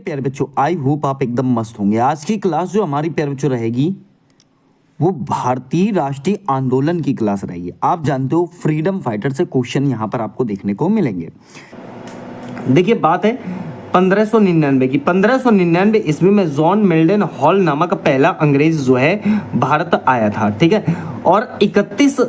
प्यारे बच्चों, I hope आप एकदम मस्त होंगे। आज की क्लास जो हमारी प्यारे बच्चों रहेगी वो भारतीय राष्ट्रीय आंदोलन की क्लास रहेगी। आप जानते हो फ्रीडम फाइटर से क्वेश्चन यहाँ पर आपको देखने को मिलेंगे। देखिए बात है 1599 की। 1599 ईस्वी में जॉन मिल्टन हॉल नामक पहला अंग्रेज जो है भारत आया था, ठीक है। और 31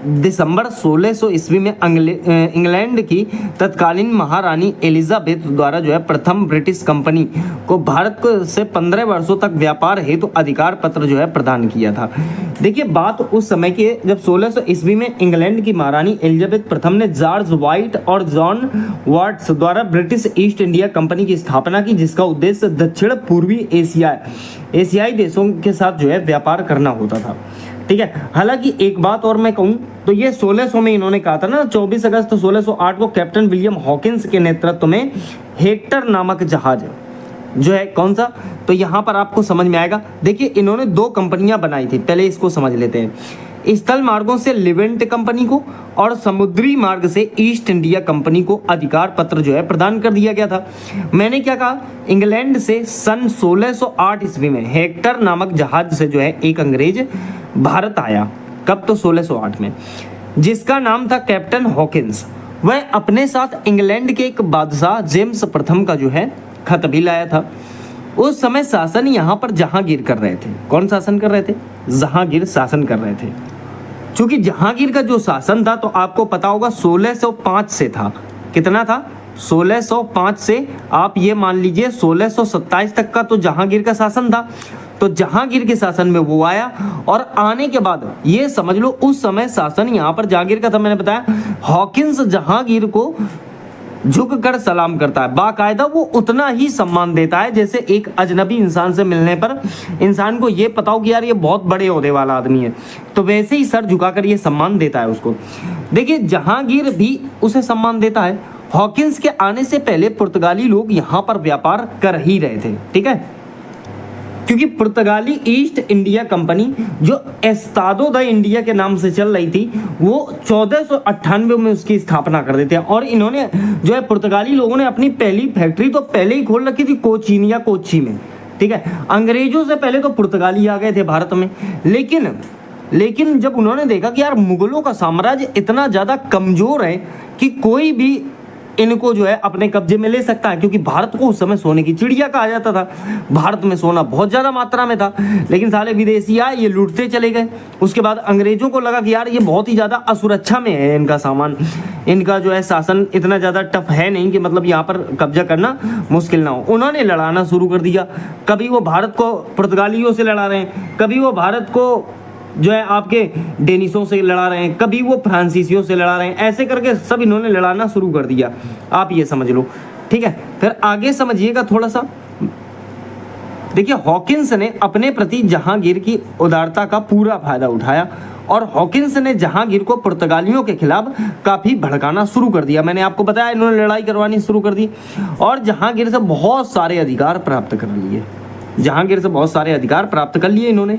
दिसंबर 1600 ईस्वी में इंग्लैंड की तत्कालीन महारानी एलिजाबेथ द्वारा जो है प्रथम ब्रिटिश कंपनी को भारत को से 15 वर्षों तक व्यापार हेतु अधिकार पत्र जो है प्रदान किया था। देखिए बात उस समय की है जब 1600 ईस्वी में इंग्लैंड की महारानी एलिजाबेथ प्रथम ने जॉर्ज व्हाइट और जॉन वाट्स द्वारा ब्रिटिश ईस्ट इंडिया कंपनी की स्थापना की, जिसका उद्देश्य दक्षिण पूर्वी एशियाई देशों के साथ जो है व्यापार करना होता था, ठीक है। हालांकि एक बात और मैं कहूं तो ये 1600 में इन्होंने कहा था ना, 24 अगस्त 1608 को कैप्टन विलियम हॉकिंस के नेतृत्व में हेक्टर नामक जहाज जो है कौन सा, तो यहाँ पर आपको समझ में आएगा। देखिए इन्होंने 2 कंपनियां बनाई थी, पहले इसको समझ लेते हैं। स्थल मार्गों से लिवेंट कंपनी को और समुद्री मार्ग से ईस्ट इंडिया कंपनी को अधिकार पत्र जो है प्रदान कर दिया गया था। मैंने क्या कहा, इंग्लैंड से सन 1608 ईस्वी में हेक्टर नामक जहाज से जो है एक अंग्रेज भारत आया। कब, तो 1608 में, जिसका नाम था कैप्टन हॉकिंस। वह अपने साथ इंग्लैंड के एक बादशाह जेम्स प्रथम का जो है खत भी लाया था। उस समय शासन यहाँ पर जहांगीर कर रहे थे। कौन शासन कर रहे थे? जहांगीर शासन कर रहे थे। क्योंकि जहांगीर का जो शासन था तो आपको पता होगा 1605 से था। कितना था? 1605 से आप ये मान लीजिए 1627 तक का तो जहांगीर का शासन था। तो जहांगीर के शासन में वो आया और आने के बाद ये समझ लो उस समय शासन यहाँ पर जहांगीर का था। मैंने बताया हॉकिंस जहांगीर को झुक कर सलाम करता है, बाकायदा वो उतना ही सम्मान देता है जैसे एक अजनबी इंसान से मिलने पर इंसान को ये पता हो कि यार ये बहुत बड़े ओहदे वाला आदमी है, तो वैसे ही सर झुकाकर ये सम्मान देता है उसको। देखिए जहांगीर भी उसे सम्मान देता है। हॉकिंस के आने से पहले पुर्तगाली लोग यहाँ पर व्यापार कर ही रहे थे, ठीक है, क्योंकि पुर्तगाली ईस्ट इंडिया कंपनी जो एस्तादो द इंडिया के नाम से चल रही थी वो 1498 में उसकी स्थापना कर देते हैं। और इन्होंने जो है पुर्तगाली लोगों ने अपनी पहली फैक्ट्री तो पहले ही खोल रखी थी कोच्चि में, ठीक है। अंग्रेजों से पहले तो पुर्तगाली आ गए थे भारत में, लेकिन जब उन्होंने देखा कि यार मुगलों का साम्राज्य इतना ज़्यादा कमज़ोर है कि कोई भी इनको जो है अपने कब्जे में ले सकता है, क्योंकि भारत को उस समय सोने की चिड़िया कहा जाता था। भारत में सोना बहुत ज़्यादा मात्रा में था, लेकिन साले विदेशी आए, ये लूटते चले गए। उसके बाद अंग्रेजों को लगा कि यार ये बहुत ही ज़्यादा असुरक्षा में है इनका सामान, इनका जो है शासन इतना ज़्यादा टफ है नहीं कि मतलब यहाँ पर कब्जा करना मुश्किल ना हो। उन्होंने लड़ाना शुरू कर दिया। कभी वो भारत को पुर्तगालियों से लड़ा रहे हैं, कभी वो भारत को जो है आपके डेनिसों से लड़ा रहे हैं, कभी वो फ्रांसीसियों से लड़ा रहे हैं। ऐसे करके सब इन्होंने लड़ाना शुरू कर दिया, आप ये समझ लो, ठीक है। फिर आगे समझिएगा थोड़ा सा। देखिए हॉकिंस ने अपने प्रति जहांगीर की उदारता का पूरा फायदा उठाया और हॉकिंस ने जहांगीर को पुर्तगालियों के खिलाफ काफ़ी भड़काना शुरू कर दिया। मैंने आपको बताया इन्होंने लड़ाई करवानी शुरू कर दी और जहांगीर से बहुत सारे अधिकार प्राप्त कर लिए इन्होंने।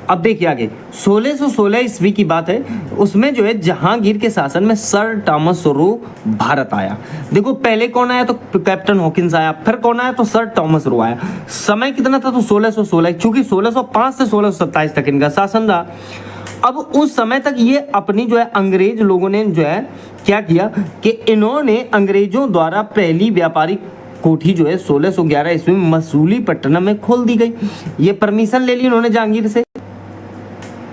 अब देखिए आगे 1616 ईस्वी की बात है, उसमें जो है जहांगीर के शासन में सर टॉमस रो भारत आया। देखो पहले कौन आया, तो कैप्टन हॉकिंस आया, फिर कौन आया, तो सर टॉमस रो आया। समय कितना था, तो 1616, क्योंकि 1605 से 1627 तक इनका शासन रहा। अब उस समय तक ये अपनी जो है अंग्रेज लोगों ने जो है क्या किया कि इन्होंने अंग्रेजों द्वारा पहली व्यापारिक कोठी जो है 1611 ईस्वी में मसूलीपट्टनम में खोल दी गई। ये परमिशन ले ली इन्होंने जहांगीर से।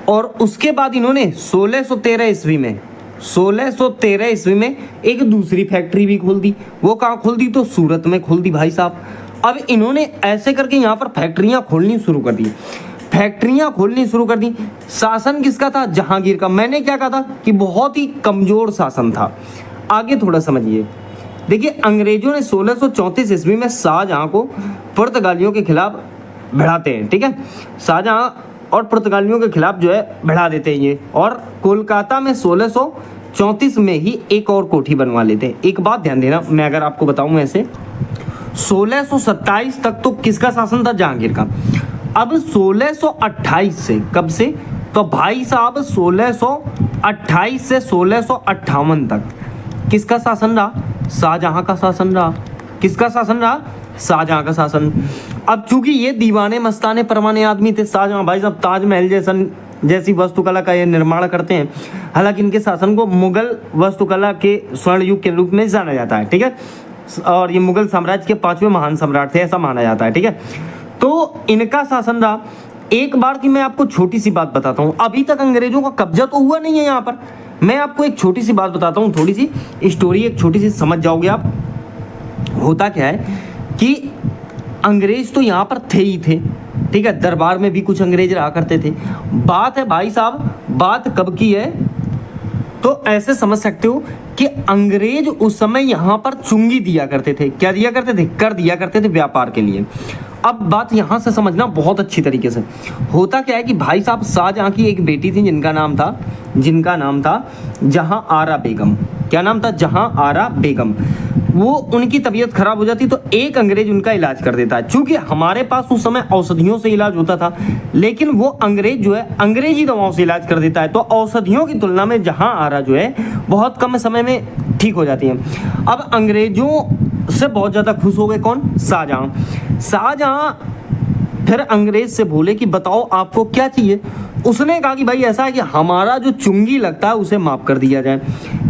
और उसके बाद इन्होंने 1613 ईस्वी में एक दूसरी फैक्ट्री भी खोल दी। वो कहाँ खोल दी, तो सूरत में खोल दी भाई साहब। अब इन्होंने ऐसे करके यहाँ पर फैक्ट्रियाँ खोलनी शुरू कर दी। शासन किसका था, जहांगीर का। मैंने क्या कहा था कि बहुत ही कमजोर शासन था। आगे थोड़ा समझिए। देखिए अंग्रेजों ने 1634 ईस्वी में शाहजहां को पुर्तगालियों के खिलाफ भिड़ाते हैं, ठीक है। शाहजहां और पुर्तगालियों के खिलाफ जो है भिड़ा देते हैं ये, और कोलकाता में 1634 में ही एक और कोठी बनवा लेते हैं। एक बात ध्यान देना, मैं अगर आपको बताऊं ऐसे 1627 तक तो किसका शासन था, जहांगीर का। अब 1628 से, कब से, तो भाई साहब 1628 से 1658 तक किसका शासन रहा, शाहजहां का शासन रहा। किसका शासन रहा, शाहजहां का शासन। अब चूंकि ये दीवाने मस्ताने परवाने आदमी थे शाहजहां भाई साहब, ताजमहल जैसी वास्तुकला का ये निर्माण करते हैं। हालांकि इनके शासन को मुगल वास्तुकला के स्वर्ण युग के रूप में जाना जाता है, ठीक है। और ये मुगल साम्राज्य के 5वें महान सम्राट थे, ऐसा माना जाता है, ठीक है। तो इनका शासन रहा। एक बार की मैं आपको छोटी सी बात बताता हूँ, अभी तक अंग्रेजों का कब्जा तो हुआ नहीं है यहाँ पर। मैं आपको एक छोटी सी बात बताता हूँ, थोड़ी सी स्टोरी, एक छोटी सी समझ जाओगे आप। होता क्या है कि अंग्रेज तो यहाँ पर थे ही थे, ठीक है। दरबार में भी कुछ अंग्रेज रहा करते थे। बात है भाई साहब, बात कब की है, तो ऐसे समझ सकते हो कि अंग्रेज उस समय यहाँ पर चुंगी दिया करते थे। क्या दिया करते थे? कर दिया करते थे व्यापार के लिए। अब बात यहाँ से समझना बहुत अच्छी तरीके से। होता क्या है कि भाई साहब शाहजहां की एक बेटी थी जिनका नाम था जहां आरा बेगम। क्या नाम था? जहां आरा बेगम। वो उनकी तबीयत खराब हो जाती तो एक अंग्रेज उनका इलाज कर देता है। चूंकि हमारे पास उस समय औषधियों से इलाज होता था, लेकिन वो अंग्रेज जो है अंग्रेजी दवाओं से इलाज कर देता है। तो औषधियों की तुलना में जहां आरा जो है बहुत कम समय में ठीक हो जाती है। अब अंग्रेजों से बहुत ज़्यादा खुश हो गए कौन? शाहजहां फिर अंग्रेज से बोले कि बताओ आपको क्या चाहिए। उसने कहा कि भाई ऐसा है कि हमारा जो चुंगी लगता है उसे माफ़ कर दिया जाए।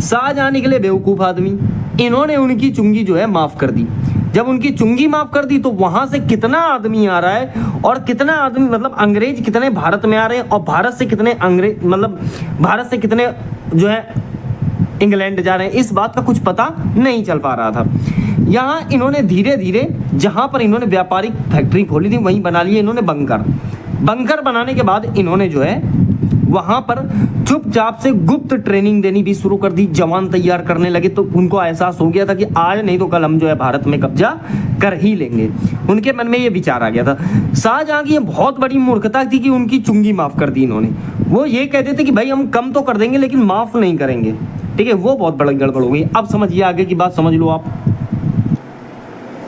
शाहजहां निकले बेवकूफ़ आदमी, इन्होंने उनकी चुंगी जो है माफ़ कर दी। जब उनकी चुंगी माफ़ कर दी तो वहाँ से कितना आदमी आ रहा है और कितना आदमी मतलब अंग्रेज कितने भारत में आ रहे हैं और भारत से कितने अंग्रेज मतलब भारत से कितने जो है इंग्लैंड जा रहे हैं, इस बात का कुछ पता नहीं चल पा रहा था। यहाँ इन्होंने धीरे धीरे जहाँ पर इन्होंने व्यापारिक फैक्ट्री खोली थी वहीं बना लिए इन्होंने बंकर बनाने के बाद इन्होंने जो है वहाँ पर चुपचाप से गुप्त ट्रेनिंग देनी भी शुरू कर दी। जवान तैयार करने लगे तो उनको एहसास हो गया था कि आज नहीं तो कल हम जो है भारत में कब्जा कर ही लेंगे। उनके मन में ये विचार आ गया था। शाहजहां की ये बहुत बड़ी मूर्खता थी कि उनकी चुंगी माफ़ कर दी इन्होंने। वो ये कहते थे कि भाई हम कम तो कर देंगे लेकिन माफ़ नहीं करेंगे, ठीक है। वो बहुत बड़ी गड़बड़ हो गई। अब समझिए आगे की बात, समझ लो आप।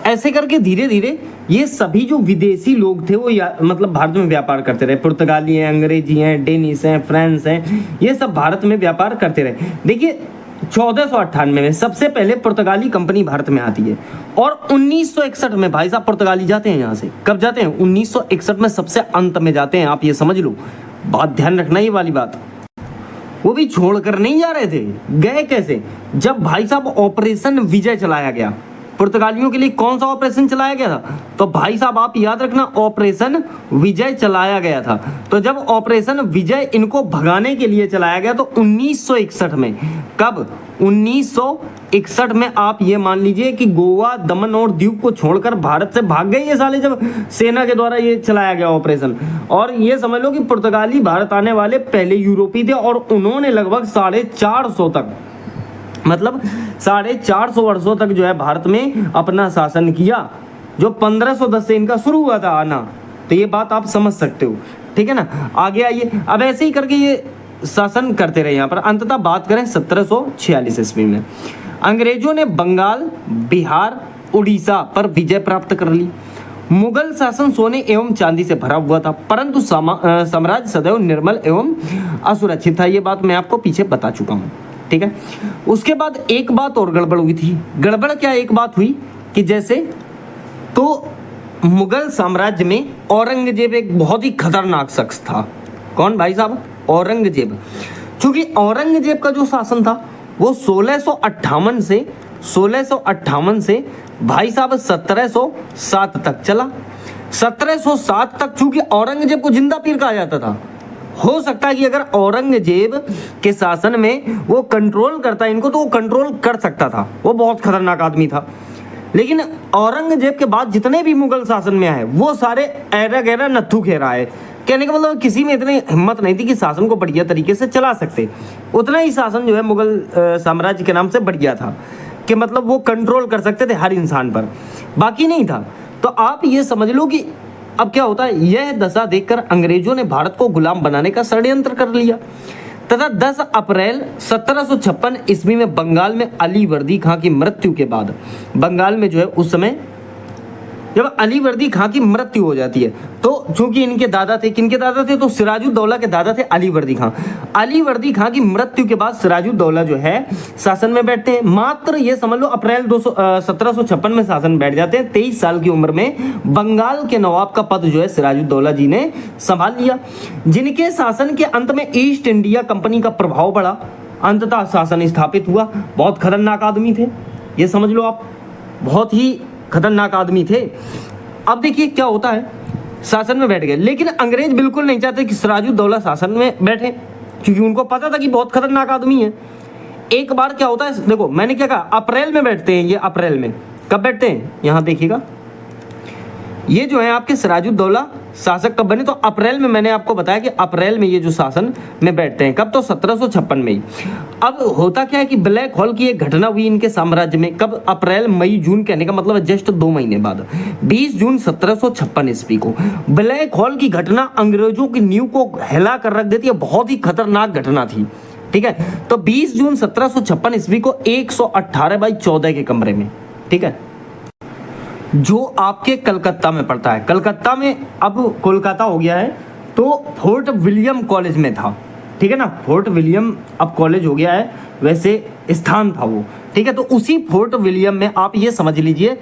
ऐसे करके धीरे धीरे ये सभी जो विदेशी लोग थे वो मतलब भारत में व्यापार करते रहे। पुर्तगाली हैं, अंग्रेजी हैं, डेनिश हैं, फ्रांस हैं, ये सब भारत में व्यापार करते रहे। देखिए 1498 में सबसे पहले पुर्तगाली कंपनी भारत में आती है और 1961 में भाई साहब पुर्तगाली जाते हैं यहाँ से। कब जाते हैं? 1961 में सबसे अंत में जाते हैं। आप ये समझ लो, बात ध्यान रखना ये वाली बात। वो भी छोड़कर नहीं जा रहे थे। गए कैसे? जब भाई साहब ऑपरेशन विजय चलाया गया। पुर्तगालियों के लिए कौन सा ऑपरेशन चलाया गया था? तो भाई साहब आप याद रखना, ऑपरेशन विजय चलाया गया था। तो जब ऑपरेशन विजय इनको भगाने के लिए चलाया गया तो 1961 में, कब? 1961 में आप ये मान लीजिए कि गोवा, दमन और दीव को छोड़कर भारत से भाग गए ये साले, जब सेना के द्वारा ये चलाया गया ऑपरेशन। और ये समझ लो कि पुर्तगाली भारत आने वाले पहले यूरोपीय थे और उन्होंने लगभग 450 तक मतलब 450 वर्षों तक जो है भारत में अपना शासन किया। जो 1510 से इनका शुरू हुआ था आना, तो ये बात आप समझ सकते हो, ठीक है ना। आगे आइए। अब ऐसे ही करके ये शासन करते रहे यहाँ पर। अंततः बात करें 1746 ईस्वी में अंग्रेजों ने बंगाल, बिहार, उड़ीसा पर विजय प्राप्त कर ली। मुगल शासन सोने एवं चांदी से भरा हुआ था, परंतु साम्राज्य सदैव निर्मल एवं असुरक्षित था। ये बात मैं आपको पीछे बता चुका हूँ, ठीक है। उसके बाद एक बात और गड़बड़ हुई थी। गड़बड़ क्या? एक बात हुई कि जैसे तो मुगल साम्राज्य में औरंगजेब एक बहुत ही खतरनाक शख्स था। कौन भाई साहब? औरंगजेब। क्योंकि औरंगजेब का जो शासन था वो 1658 से भाई साहब 1707 तक चला। 1707 तक चूंकि औरंगजेब को जिंदा पीर कहा जाता था। हो सकता है कि अगर औरंगजेब के शासन में वो कंट्रोल करता इनको तो वो कंट्रोल कर सकता था। वो बहुत खतरनाक आदमी था। लेकिन औरंगजेब के बाद जितने भी मुगल शासन में आए वो सारे ऐरा गैरा नत्थू खेरा है। कहने का मतलब किसी में इतनी हिम्मत नहीं थी कि शासन को बढ़िया तरीके से चला सकते। उतना ही शासन जो है मुगल साम्राज्य के नाम से बढ़िया था कि मतलब वो कंट्रोल कर सकते थे हर इंसान पर, बाकी नहीं था। तो आप ये समझ लो कि अब क्या होता है, यह दशा देखकर अंग्रेजों ने भारत को गुलाम बनाने का षड्यंत्र कर लिया तथा 10 अप्रैल 1756 ईस्वी में बंगाल में अली वर्दी खां की मृत्यु के बाद बंगाल में जो है उस समय जब अली वर्दी खां की मृत्यु हो जाती है, तो चूंकि इनके दादा थे, किनके दादा थे, तो सिराजुद्दौला के दादा थे अली वर्दी खां। अली वर्दी खां की मृत्यु के बाद सिराजुद्दौला जो है शासन में बैठते हैं। मात्र ये समझ लो अप्रैल 1756 में शासन बैठ जाते हैं। 23 साल की उम्र में बंगाल के नवाब का पद जो है सिराजुद्दौला जी ने संभाल लिया, जिनके शासन के अंत में ईस्ट इंडिया कंपनी का प्रभाव बढ़ा, अंततः शासन स्थापित हुआ। बहुत खतरनाक आदमी थे, ये समझ लो आप, बहुत ही खतरनाक आदमी थे। अब देखिए क्या होता है, शासन में बैठ गए, लेकिन अंग्रेज बिल्कुल नहीं चाहते कि सिराजुद्दौला शासन में बैठे, क्योंकि उनको पता था कि बहुत खतरनाक आदमी है। एक बार क्या होता है, देखो मैंने क्या कहा, अप्रैल में बैठते हैं ये, अप्रैल में कब बैठते हैं, यहां देखिएगा, ये जो है आपके सिराजुद्दौला शासक कब बने, तो अप्रैल में। मैंने आपको बताया कि अप्रैल में ये जो शासन में बैठते हैं, कब, तो 1756 में ही। अब होता क्या है कि ब्लैक हॉल की एक घटना हुई इनके साम्राज्य में, कब, अप्रैल मई जून, कहने का मतलब है जस्ट 2 महीने बाद, 20 जून 1756 ईस्वी को ब्लैक हॉल की घटना अंग्रेजों की नींव को हिला कर रख देती है। बहुत ही खतरनाक घटना थी, ठीक है। तो 20 जून 1756 ईस्वी को 118/14 के कमरे में, ठीक है, जो आपके कलकत्ता में पड़ता है, कलकत्ता में अब कोलकाता हो गया है, तो फोर्ट विलियम कॉलेज में था, ठीक है ना, फोर्ट विलियम अब कॉलेज हो गया है, वैसे स्थान था वो, ठीक है। तो उसी फोर्ट विलियम में आप ये समझ लीजिए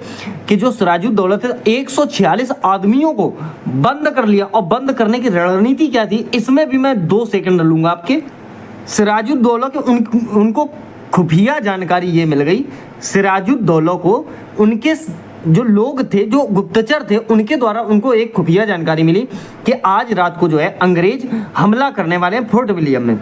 कि जो सिराजुद्दौला थे, 146 आदमियों को बंद कर लिया। और बंद करने की रणनीति क्या थी, इसमें भी मैं 2 सेकंड लूंगा आपके। सिराजुद्दौला के उनको खुफिया जानकारी ये मिल गई, सिराजुद्दौला को उनके जो लोग थे, जो गुप्तचर थे, उनके द्वारा उनको एक खुफिया जानकारी मिली कि आज रात को जो है अंग्रेज हमला करने वाले हैं फोर्ट विलियम में।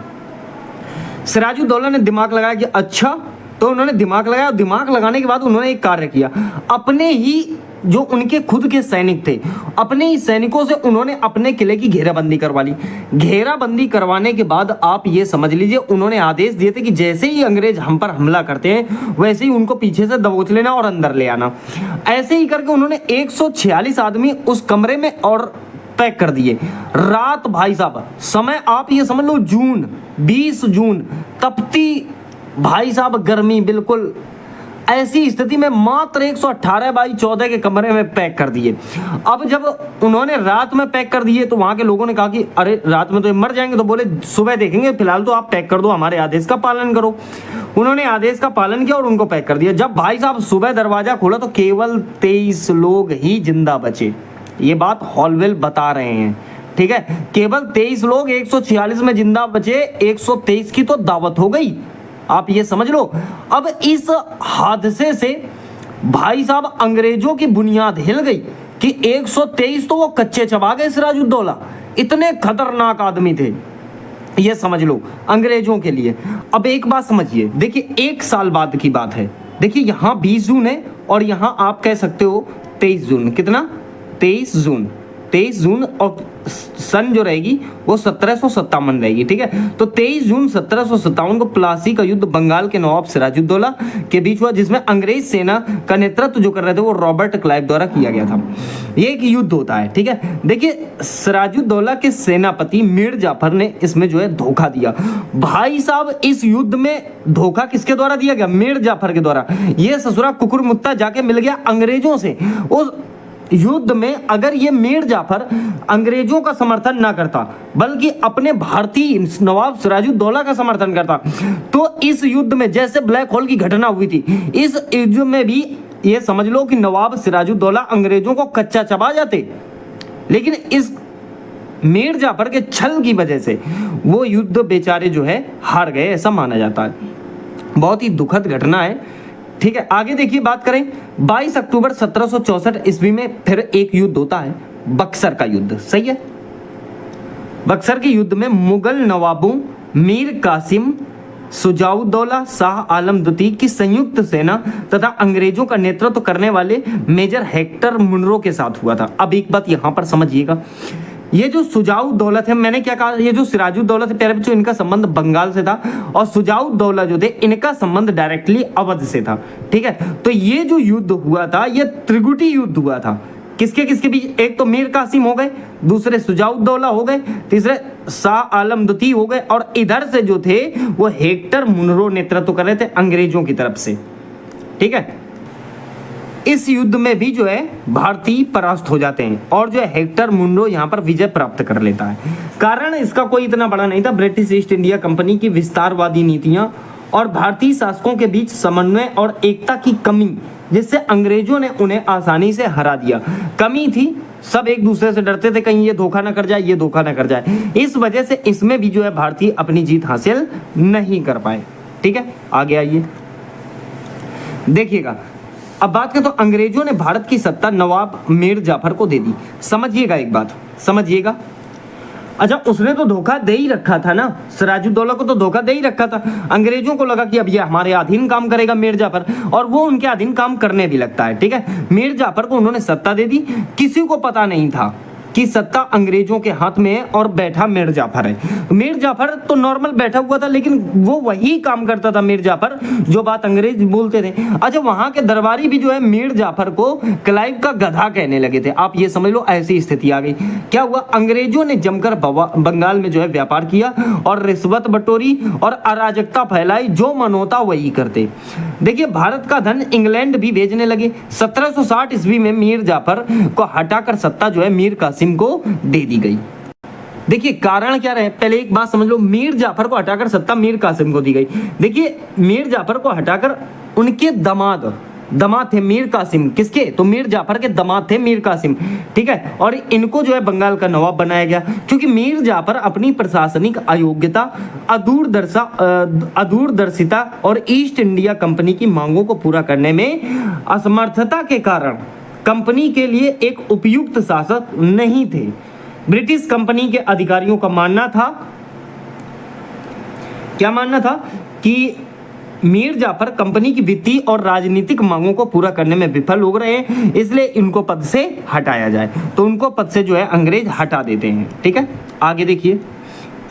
सिराजुद्दौला ने दिमाग लगाया कि अच्छा, तो उन्होंने दिमाग लगाया। दिमाग लगाने के बाद उन्होंने एक कार्य किया, अपने ही जो उनके खुद के सैनिक थे, अपने ही सैनिकों से उन्होंने अपने किले की घेराबंदी करवा ली। घेराबंदी करवाने के बाद आप ये समझ लीजिए, उन्होंने आदेश दिए थे कि जैसे ही अंग्रेज हम पर हमला करते हैं, वैसे ही उनको पीछे से दबोच लेना और अंदर ले आना। ऐसे ही करके उन्होंने 146 आदमी उस कमरे में और पैक कर दिए। रात, भाई साहब, समय आप ये समझ लो जून, 20 जून, तपती भाई साहब गर्मी, बिल्कुल ऐसी स्थिति में मात्र 118/14 के कमरे में पैक कर दिए। अब जब उन्होंने रात में पैक कर दिए, तो वहां के लोगों ने कहा कि अरे रात में तो ये मर जाएंगे, तो बोले सुबह देखेंगे, फिलहाल तो आप पैक कर दो, हमारे आदेश का पालन करो। उन्होंने आदेश का पालन किया और उनको पैक कर दिया। जब भाई साहब सुबह दरवाजा खोला, तो केवल 23 लोग ही जिंदा बचे। ये बात हॉलवेल बता रहे हैं, ठीक है, केवल 23 लोग 146 में जिंदा बचे, 123 की तो दावत हो गई, आप ये समझ लो। अब इस हादसे से भाई साहब अंग्रेजों की बुनियाद हिल गई कि 123 तो वो कच्चे चबा गए सिराजुद्दौला, इतने खतरनाक आदमी थे, ये समझ लो अंग्रेजों के लिए। अब एक बात समझिए, देखिए 1 साल बाद की बात है, देखिए यहाँ 20 जून है और यहाँ आप कह सकते हो 23 जून, कितना, 23 जून, 23 जून, और सन जो रहेगी वो 1757 रहेगी, ठीक है। तो 23 जून 1757 को प्लासी का युद्ध बंगाल के नवाब सिराजुद्दौला के बीच हुआ, जिसमें अंग्रेज सेना का नेतृत्व जो कर रहे थे वो रॉबर्ट क्लाइव द्वारा किया गया था। ये एक युद्ध होता है, ठीक है। देखिए सिराजुद्दौला के सेनापति मीर जाफर ने इसमें जो है धोखा दिया। भाई साहब इस युद्ध में धोखा किसके द्वारा दिया गया, मीर जाफर के द्वारा। ये ससुरा कुकुर मुत्ता जाके मिल गया अंग्रेजों से। उस युद्ध में अगर ये मीर जाफर अंग्रेजों का समर्थन ना करता, बल्कि अपने भारतीय नवाब सिराजुद्दौला का समर्थन करता, तो इस युद्ध में जैसे ब्लैक होल की घटना हुई थी, इस युद्ध में भी ये समझ लो कि नवाब सिराजुद्दौला अंग्रेजों को कच्चा चबा जाते। लेकिन इस मीर जाफर के छल की वजह से वो युद्ध बेचारे जो है हार गए, ऐसा माना जाता है। बहुत ही दुखद घटना है, ठीक है। आगे देखिए, बात करें 22 अक्टूबर 1764 ईस्वी में फिर एक युद्ध होता है, बक्सर का युद्ध, सही है। बक्सर के युद्ध में मुगल नवाबों मीर कासिम, सुजाउद्दौला, शाह आलम द्वितीय की संयुक्त सेना तथा अंग्रेजों का नेतृत्व करने वाले मेजर हेक्टर मुनरो के साथ हुआ था। अब एक बात यहां पर समझिएगा, ये जो सुजाउद्दौला थे, मैंने क्या कहा, ये जो सिराजुद्दौला थे प्यारे बच्चों, इनका संबंध बंगाल से था, और सुजाउद्दौला जो थे इनका संबंध डायरेक्टली अवध से था, ठीक है। तो ये जो युद्ध हुआ था, ये त्रिगुटी युद्ध हुआ था। किसके किसके बीच, एक तो मीर कासिम हो गए, दूसरे सुजाउद्दौला हो गए, तीसरे शाह आलम द्वितीय हो गए, और इधर से जो थे वो हेक्टर मुनरो नेतृत्व कर रहे थे अंग्रेजों की तरफ से, ठीक है। इस युद्ध में भी जो है भारतीय परास्त हो जाते हैं और जो है हेक्टर मुंडो यहाँ पर विजय प्राप्त कर लेता है। कारण इसका कोई इतना बड़ा नहीं था, ब्रिटिश ईस्ट इंडिया कंपनी की विस्तारवादी नीतियां और भारतीय शासकों के बीच समन्वय और एकता की कमी, जिससे अंग्रेजों ने उन्हें आसानी से हरा दिया। कमी थी, सब एक दूसरे से डरते थे कहीं ये धोखा ना कर जाए, ये धोखा ना कर जाए, इस वजह से इसमें भी जो है भारतीय अपनी जीत हासिल नहीं कर पाए। ठीक है, आगे आइए देखिएगा। अब बात करें तो अंग्रेजों ने भारत की सत्ता नवाब मीर जाफर को दे दी। समझिएगा एक बात, समझिएगा। अच्छा, उसने तो धोखा दे ही रखा था ना, सिराजुद्दौला को तो धोखा दे ही रखा था। अंग्रेजों को लगा कि अब ये हमारे अधीन काम करेगा मीर जाफर, और वो उनके अधीन काम करने भी लगता है। ठीक है, मीर जाफर को उन्होंने सत्ता दे दी। किसी को पता नहीं था कि सत्ता अंग्रेजों के हाथ में है और बैठा मीर जाफर है। मीर जाफर तो नॉर्मल बैठा हुआ था, लेकिन वो वही काम करता था मीर जाफर जो बात अंग्रेज बोलते थे। अच्छा, वहां के दरबारी भी जो है मीर जाफर को क्लाइव का गधा कहने लगे थे। आप ये समझ लो, ऐसी स्थिति आ गई। क्या हुआ, अंग्रेजों ने जमकर बंगाल में जो है व्यापार किया और रिश्वत बटोरी और अराजकता फैलाई, जो मन होता वही करते। देखिए, भारत का धन इंग्लैंड भी भेजने लगे। 1760 ईस्वी में मीर जाफर को हटाकर सत्ता जो है मीर कासिम को दे दी गई। देखिए, कारण क्या रहे, पहले एक बात समझ लो, मीर जाफर को हटाकर सत्ता मीर कासिम को दी गई। देखिए, मीर जाफर को हटाकर उनके दामाद थे मीर कासिम। किसके? तो मीर जाफर के दामाद थे मीर कासिम। ठीक है, और इनको जो है बंगाल का नवाब बनाया गया, क्योंकि मीर जाफर अपनी प्रशासनिक अयोग्यता, अदूरदर्शिता और ईस्ट इंडिया कंपनी की मांगों को पूरा करने में असमर्थता के कारण कंपनी के लिए एक उपयुक्त शासक नहीं थे। ब्रिटिश कंपनी के अधिकारियों का मानना था, क्या मानना था, कि मीर जाफर कंपनी की वित्तीय और राजनीतिक मांगों को पूरा करने में विफल हो रहे हैं, इसलिए इनको पद से हटाया जाए। तो उनको पद से जो है अंग्रेज हटा देते हैं। ठीक है, आगे देखिए।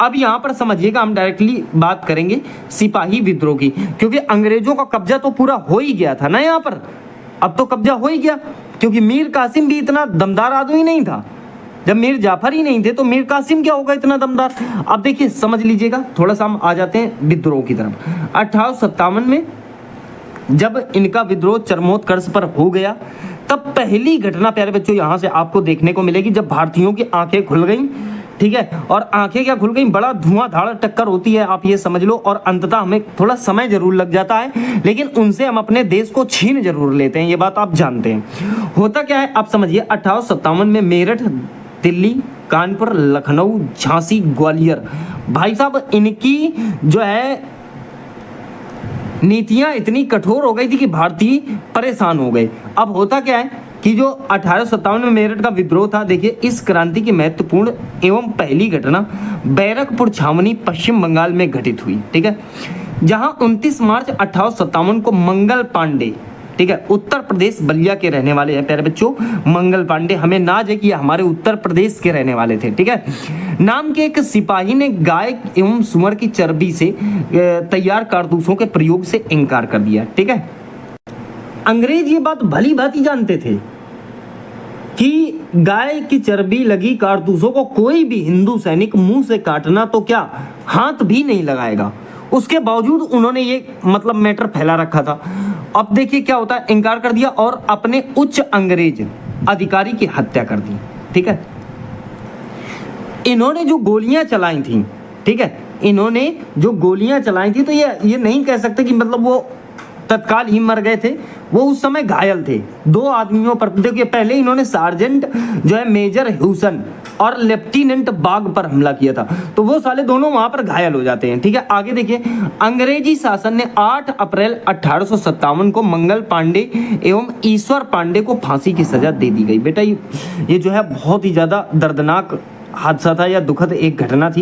अब यहाँ पर समझिएगा, हम डायरेक्टली बात करेंगे सिपाही विद्रोह की, क्योंकि अंग्रेजों का कब्जा तो पूरा हो ही गया था ना यहाँ पर। अब तो कब्जा हो ही गया, क्योंकि मीर कासिम भी इतना दमदार आदमी नहीं था। जब मीर जाफर ही नहीं थे तो मीर कासिम क्या होगा इतना दमदार। अब देखिए, समझ लीजिएगा, थोड़ा सा हम आ जाते हैं विद्रोह की तरफ। 1857 में जब इनका विद्रोह चरमोत्कर्ष पर हो गया, तब पहली घटना प्यारे बच्चों यहाँ से आपको देखने को मिलेगी, जब भारतीयों की आंखें खुल गई। ठीक है, और आंखें क्या खुल गई, बड़ा धुआंधार टक्कर होती है, आप ये समझ लो। और अंततः हमें थोड़ा समय जरूर लग जाता है, लेकिन उनसे हम अपने देश को छीन जरूर लेते हैं, ये बात आप जानते हैं। होता क्या है, आप समझिए। 1857 में मेरठ, दिल्ली, कानपुर, लखनऊ, झांसी, ग्वालियर, भाई साहब इनकी जो है नीतियां इतनी कठोर हो गई थी कि भारतीय परेशान हो गए। अब होता क्या है कि जो 1857 में मेरठ का विद्रोह था, देखिए, इस क्रांति की महत्वपूर्ण एवं पहली घटना बैरकपुर छावनी, पश्चिम बंगाल में घटित हुई। ठीक है, जहां 29 मार्च 1857 को मंगल पांडे, ठीक है, उत्तर प्रदेश बलिया के रहने वाले हैं प्यारे बच्चों, मंगल पांडे, हमें नाज है कि हमारे उत्तर प्रदेश के रहने वाले थे। ठीक है, नाम के एक सिपाही ने गाय एवं सुअर की चर्बी से तैयार कारतूसों के प्रयोग से इनकार कर दिया। ठीक है, अंग्रेज ये बात भली भांति जानते थे कि गाय की चर्बी लगी कारतूसों को कोई भी हिंदू सैनिक मुंह से काटना तो क्या, हाथ भी नहीं लगाएगा। उसके बावजूद उन्होंने ये मतलब मैटर फैला रखा था। अब देखिए क्या होता है, इनकार कर दिया और अपने उच्च अंग्रेज अधिकारी की हत्या कर दी। ठीक है, इन्होंने जो गोलियां चलाई थी, ठीक है, इन्होंने जो गोलियां चलाई थी, तो ये नहीं कह सकते कि मतलब वो तत्काल ही मर गए थे, वो उस समय घायल थे। 2 आदमियों पर, देखिए, पहले इन्होंने सार्जेंट जो है मेजर ह्यूसन और लेफ्टिनेंट बाग पर हमला किया था, तो वो साले दोनों वहां पर घायल हो जाते हैं। ठीक है, आगे देखिए। अंग्रेजी शासन ने 8 अप्रैल 1857 को मंगल पांडे एवं ईश्वर पांडे को फांसी की सजा दे दी गई। बेटा, ये जो है बहुत ही ज्यादा दर्दनाक हादसा था या दुखद एक घटना थी।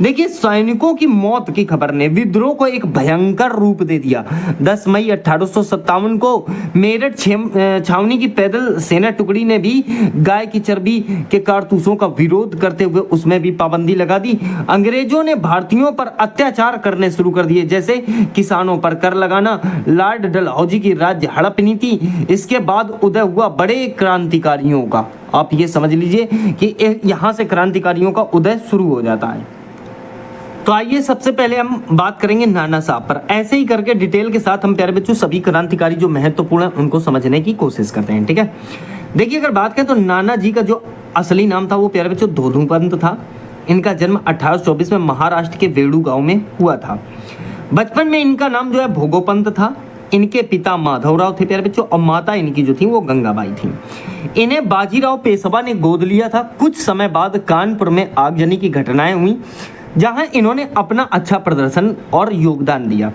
देखिए, सैनिकों की मौत की खबर ने विद्रोह को एक भयंकर रूप दे दिया। 10 मई 1857 को मेरठ छावनी की पैदल सेना टुकड़ी ने भी गाय की चर्बी के कारतूसों का विरोध करते हुए उसमें भी पाबंदी लगा दी। अंग्रेजों ने भारतीयों पर अत्याचार करने शुरू कर दिए, जैसे किसानों पर कर लगाना, लॉर्ड डलहौजी की राज्य हड़प नीति। इसके बाद उदय हुआ बड़े क्रांतिकारियों का। आप ये समझ लीजिए कि यहाँ से क्रांतिकारियों का उदय शुरू हो जाता है। तो आइए सबसे पहले हम बात करेंगे नाना साहब पर। ऐसे ही करके डिटेल के साथ हम प्यारे बच्चों सभी क्रांतिकारी जो महत्वपूर्ण है उनको समझने की कोशिश करते हैं, ठीक है। देखिए अगर बात करें तो नाना जी का जो असली नाम था वो प्यारे बच्चों धोधू पंत था। इनका जन्म 1824 में महाराष्ट्र के वेड़ू गांव में हुआ था। बचपन में इनका नाम जो है भोगोपंत था। इनके पिता माधवराव थे प्यारे बच्चों और माता इनकी जो थी वो गंगाबाई थी। इन्हें बाजीराव पेशवा ने गोद लिया था। कुछ समय बाद कानपुर में आगजनी की घटनाएं हुई जहां इन्होंने अपना अच्छा प्रदर्शन और योगदान दिया।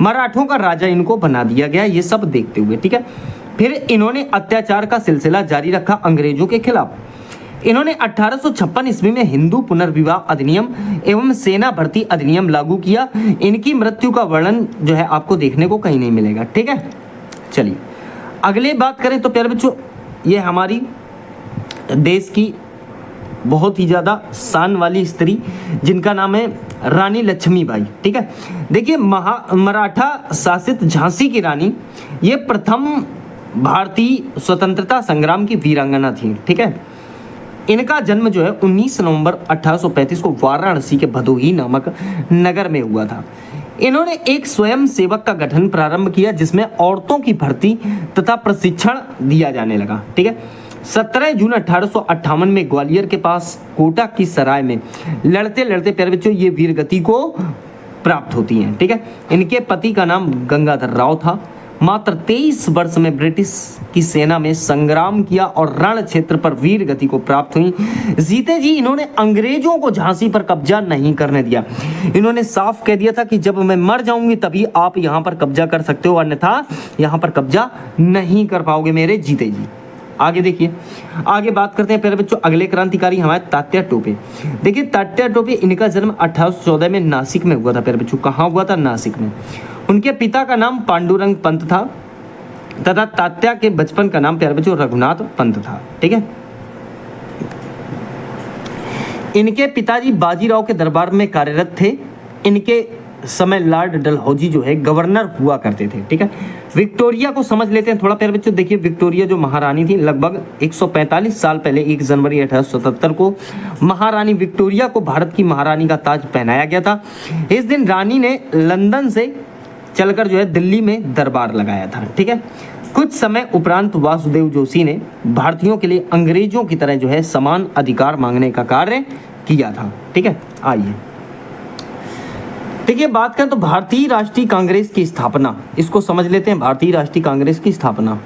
मराठों का राजा इनको बना दिया गया, ये सब देखते हुए, ठीक है। फिर इन्होंने अत्याचार का सिलसिला जारी रखा अंग्रेजों के खिलाफ। इन्होंने 1856 ईस्वी में हिंदू पुनर्विवाह अधिनियम एवं सेना भर्ती अधिनियम लागू किया। इनकी मृत्यु का वर्णन जो है आपको देखने को कहीं नहीं मिलेगा, ठीक है। चलिए अगले बात करें तो प्यारे बच्चों ये हमारी देश की बहुत ही ज़्यादा शान वाली स्त्री जिनका नाम है रानी लक्ष्मीबाई, ठीक है। देखिए मराठा शासित झांसी की रानी ये प्रथम भारतीय स्वतंत्रता संग्राम की वीरांगना थी, ठीक है। इनका जन्म जो है 19 नवंबर 1835 को वाराणसी के भदोही नामक नगर में हुआ था। इन्होंने एक स्वयं सेवक का गठन प्रारंभ किया जिसमें औरतों की भर्ती तथा प्रशिक्षण दिया जाने लगा, ठीक है। 17 जून 1858 में ग्वालियर के पास कोटा की सराय में लड़ते लड़ते प्यारे बच्चों ये वीर गति को प्राप्त होती हैं, ठीक है। इनके पति का नाम गंगाधर राव था। मात्र 23 वर्ष में ब्रिटिश की सेना में संग्राम किया और रण क्षेत्र पर वीर गति को प्राप्त हुई। जीते जी इन्होंने अंग्रेजों को झांसी पर कब्जा नहीं करने दिया। इन्होंने साफ कह दिया था कि जब मैं मर जाऊंगी तभी आप यहाँ पर कब्जा कर सकते हो, अन्यथा यहाँ पर कब्जा नहीं कर पाओगे मेरे जीते जी। आगे देखिए, आगे बात करते हैं प्यारे बच्चों अगले क्रांतिकारी हमारे तात्या टोपे। देखिए तात्या टोपे इनका जन्म 1814 में नासिक में हुआ था प्यारे बच्चों। कहाँ हुआ था? नासिक में। उनके पिता का नाम पांडुरंग पंत था तथा तात्या के बचपन का नाम प्यारे बच्चों रघुनाथ पंत था, ठीक है। इनके पिताजी बाजीराव के दरबार में कार्यरत थे। इनके समय लॉर्ड डलहौजी जो है गवर्नर हुआ करते थे, ठीक है। विक्टोरिया को समझ लेते हैं थोड़ा प्यारे बच्चों। देखिए विक्टोरिया जो महारानी थी लगभग 145 साल पहले 1 जनवरी 1877 को महारानी विक्टोरिया को भारत की महारानी का ताज पहनाया गया था। इस दिन रानी ने लंदन से चलकर जो है दिल्ली में दरबार लगाया था, ठीक है। कुछ समय उपरांत वासुदेव जोशी ने भारतीयों के लिए अंग्रेजों की तरह जो है समान अधिकार मांगने का कार्य किया था, ठीक है। आइए देखिए बात करें तो भारतीय राष्ट्रीय कांग्रेस की स्थापना, इसको समझ लेते हैं। भारतीय राष्ट्रीय कांग्रेस की स्थापना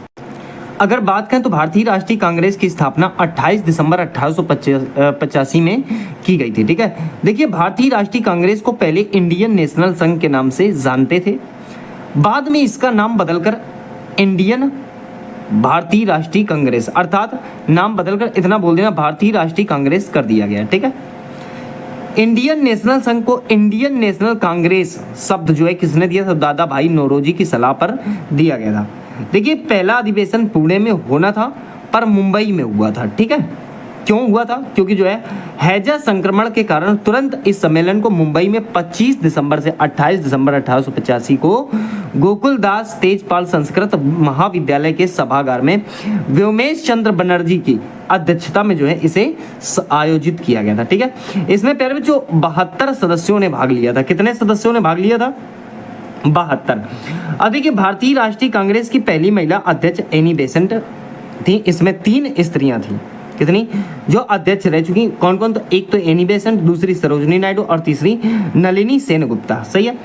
अगर बात करें तो भारतीय राष्ट्रीय कांग्रेस की स्थापना 28 दिसंबर 1885 में की गई थी, ठीक है। देखिए भारतीय राष्ट्रीय कांग्रेस को पहले इंडियन नेशनल संघ के नाम से जानते थे, बाद में इसका नाम बदलकर इंडियन भारतीय राष्ट्रीय कांग्रेस अर्थात नाम बदलकर इतना बोल देना भारतीय राष्ट्रीय कांग्रेस कर दिया गया, ठीक है। इंडियन नेशनल संघ को इंडियन नेशनल कांग्रेस शब्द जो है किसने दिया था? दादा भाई नौरोजी की सलाह पर दिया गया था। देखिए पहला अधिवेशन पुणे में होना था पर मुंबई में हुआ था, ठीक है। क्यों हुआ था? क्योंकि जो है हैजा संक्रमण के कारण तुरंत इस सम्मेलन को मुंबई में 25 दिसंबर से 28 दिसंबर 1885 को गोकुलदास तेजपाल संस्कृत महाविद्यालय के सभागार में व्योमेश चंद्र बनर्जी की अध्यक्षता में जो है इसे आयोजित किया गया था, ठीक है। इसमें प्यारे बच्चों 72 सदस्यों ने भाग लिया था। कितने सदस्यों ने भाग लिया था? 72। अब देखिए भारतीय राष्ट्रीय कांग्रेस की पहली महिला अध्यक्ष एनी बेसेंट थी। इसमें 3 स्त्रियां थी। कितनी? जो अध्यक्ष रह चुकी कौन कौन? तो एक तो एनी बेसेंट, दूसरी सरोजनी नायडू और तीसरी नलिनी सेनगुप्ता, सही है।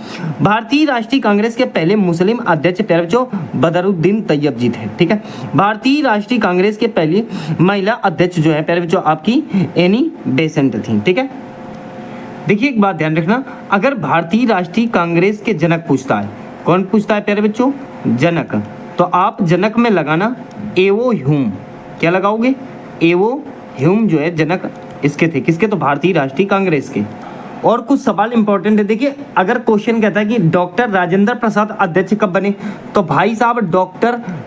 भारतीय राष्ट्रीय कांग्रेस के पहले मुस्लिम अध्यक्ष प्यारे बच्चों बदरुद्दीन तैयब जी थे, ठीक है। भारतीय राष्ट्रीय कांग्रेस के पहली महिला अध्यक्ष जो है प्यारे बच्चों आपकी एनी बेसेंट थी, ठीक है। देखिए एक बात ध्यान रखना, अगर भारतीय राष्ट्रीय कांग्रेस के जनक पूछता है, कौन पूछता है प्यारे बच्चों? जनक, तो आप जनक में लगाना एवो ह्यूम। क्या लगाओगे? एवो ह्यूम जो है जनक इसके थे। किसके? तो भारतीय राष्ट्रीय कांग्रेस के। और कुछ सवाल इंपॉर्टेंट है। देखिए अगर क्वेश्चन कहता है कि डॉक्टर राजेंद्र प्रसाद अध्यक्ष कब बने, तो भाई साहब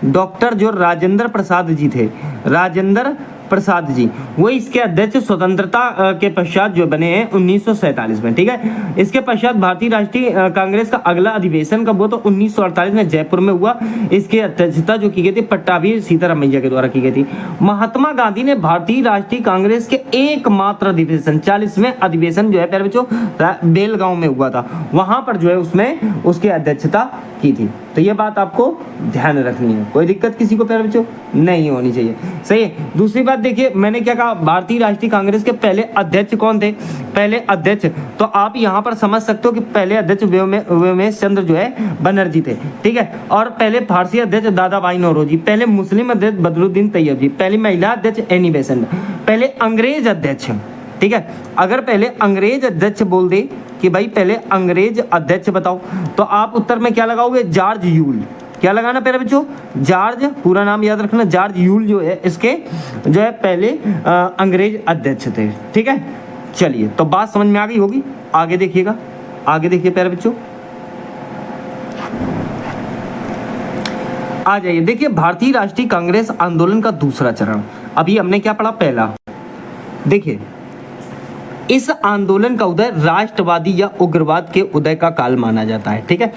डॉक्टर जो राजेंद्र प्रसाद जी थे, राजेंद्र प्रसाद जी, वो इसके अध्यक्ष स्वतंत्रता के पश्चात जो बने हैं 1947 में, ठीक है। इसके पश्चात भारतीय राष्ट्रीय कांग्रेस का अगला अधिवेशन कब हुआ, तो 1948 में जयपुर में हुआ। इसकी अध्यक्षता जो की गई थी पट्टाभी सीतारामैया के द्वारा की गई थी। महात्मा गांधी ने भारतीय राष्ट्रीय कांग्रेस के एकमात्र अधिवेशन 40वें अधिवेशन जो है प्यारे बच्चों बेलगांव में हुआ था, वहां पर जो है उसमें उसकी अध्यक्षता की थी। तो ये बात आपको ध्यान रखनी है, कोई दिक्कत किसी को प्यारे बच्चों नहीं होनी चाहिए, सही है। दूसरी बात देखिए, मैंने क्या कहा, भारतीय राष्ट्रीय कांग्रेस के पहले अध्यक्ष कौन थे, पहले अध्यक्ष, तो आप यहाँ पर समझ सकते हो कि पहले अध्यक्ष व्योमेश चंद्र जो है बनर्जी थे, ठीक है। और पहले फारसी अध्यक्ष दादा भाई नौरोजी, पहले मुस्लिम अध्यक्ष बदरुद्दीन तैयब जी, पहली महिला अध्यक्ष एनी बेसेंट, पहले अंग्रेज अध्यक्ष, ठीक है। अगर पहले अंग्रेज अध्यक्ष बोल दे कि भाई पहले अंग्रेज अध्यक्ष बताओ, तो आप उत्तर में क्या लगाओगे, जॉर्ज यूल। क्या लगाना प्यारे बच्चों, जॉर्ज, पूरा नाम याद रखना, जॉर्ज यूल जो है इसके जो है पहले अंग्रेज अध्यक्ष थे, ठीक है। चलिए, तो बात समझ में आ गई होगी। आगे देखिएगा, आगे देखिए प्यारे बच्चों, आ जाइए। देखिए, भारतीय राष्ट्रीय कांग्रेस आंदोलन का दूसरा चरण, अभी हमने क्या पढ़ा, पहला। देखिए, इस आंदोलन का उदय राष्ट्रवादी या उग्रवाद के उदय का काल माना जाता है, ठीक है।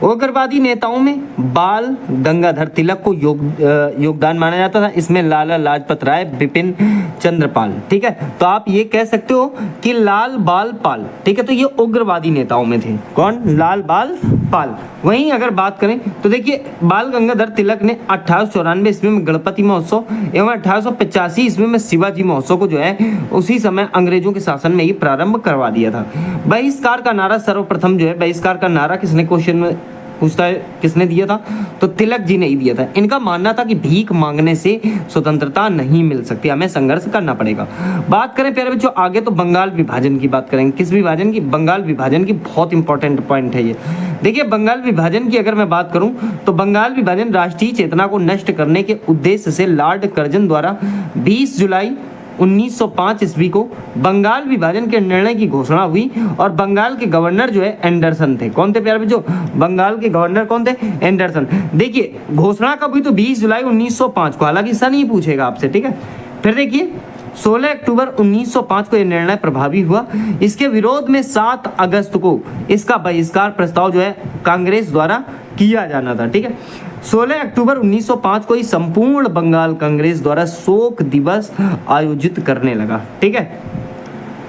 उग्रवादी नेताओं में बाल गंगाधर तिलक को योगदान माना जाता था। इसमें लाला लाजपत राय, बिपिन चंद्रपाल, ठीक है। तो आप ये कह सकते हो कि लाल बाल पाल, ठीक है। तो ये उग्रवादी नेताओं में थे, कौन, लाल बाल पाल। वहीं अगर बात करें तो देखिए, बाल गंगाधर तिलक ने 1894 ईस्वी में गणपति महोत्सव एवं 1885 ईस्वी में शिवाजी महोत्सव को जो है उसी समय अंग्रेजों के शासन में ही प्रारंभ करवा दिया था। बहिष्कार का नारा सर्वप्रथम जो है, बहिष्कार का नारा किसने, क्वेश्चन में पूछता है किसने दिया था, तो तिलक जी ने ही दिया था। इनका मानना था कि भीख मांगने से स्वतंत्रता नहीं मिल सकती, हमें संघर्ष करना पड़ेगा। बात करें प्यारे बच्चों आगे, तो बंगाल विभाजन की बात करेंगे। किस विभाजन की, बंगाल विभाजन की, बहुत इंपॉर्टेंट पॉइंट है ये। देखिए, बंगाल विभाजन की अगर मैं बात करूं तो बंगाल विभाजन राष्ट्रीय चेतना को नष्ट करने के उद्देश्य से लॉर्ड कर्जन द्वारा 20 जुलाई 1905 ईस्वी को बंगाल विभाजन के निर्णय की घोषणा हुई। और बंगाल के गवर्नर जो है एंडरसन थे। कौन थे प्यारे बच्चों, बंगाल के गवर्नर कौन थे, एंडरसन। देखिए, घोषणा कब हुई, तो 20 जुलाई 1905 को, हालांकि ऐसा नहीं पूछेगा आपसे, ठीक है। फिर देखिए, 16 अक्टूबर 1905 को यह निर्णय प्रभावी हुआ। इसके विरोध में 7 अगस्त को इसका बहिष्कार प्रस्ताव जो है कांग्रेस द्वारा किया जाना था, ठीक है। 16 अक्टूबर 1905 को ही संपूर्ण बंगाल कांग्रेस द्वारा शोक दिवस आयोजित करने लगा, ठीक है।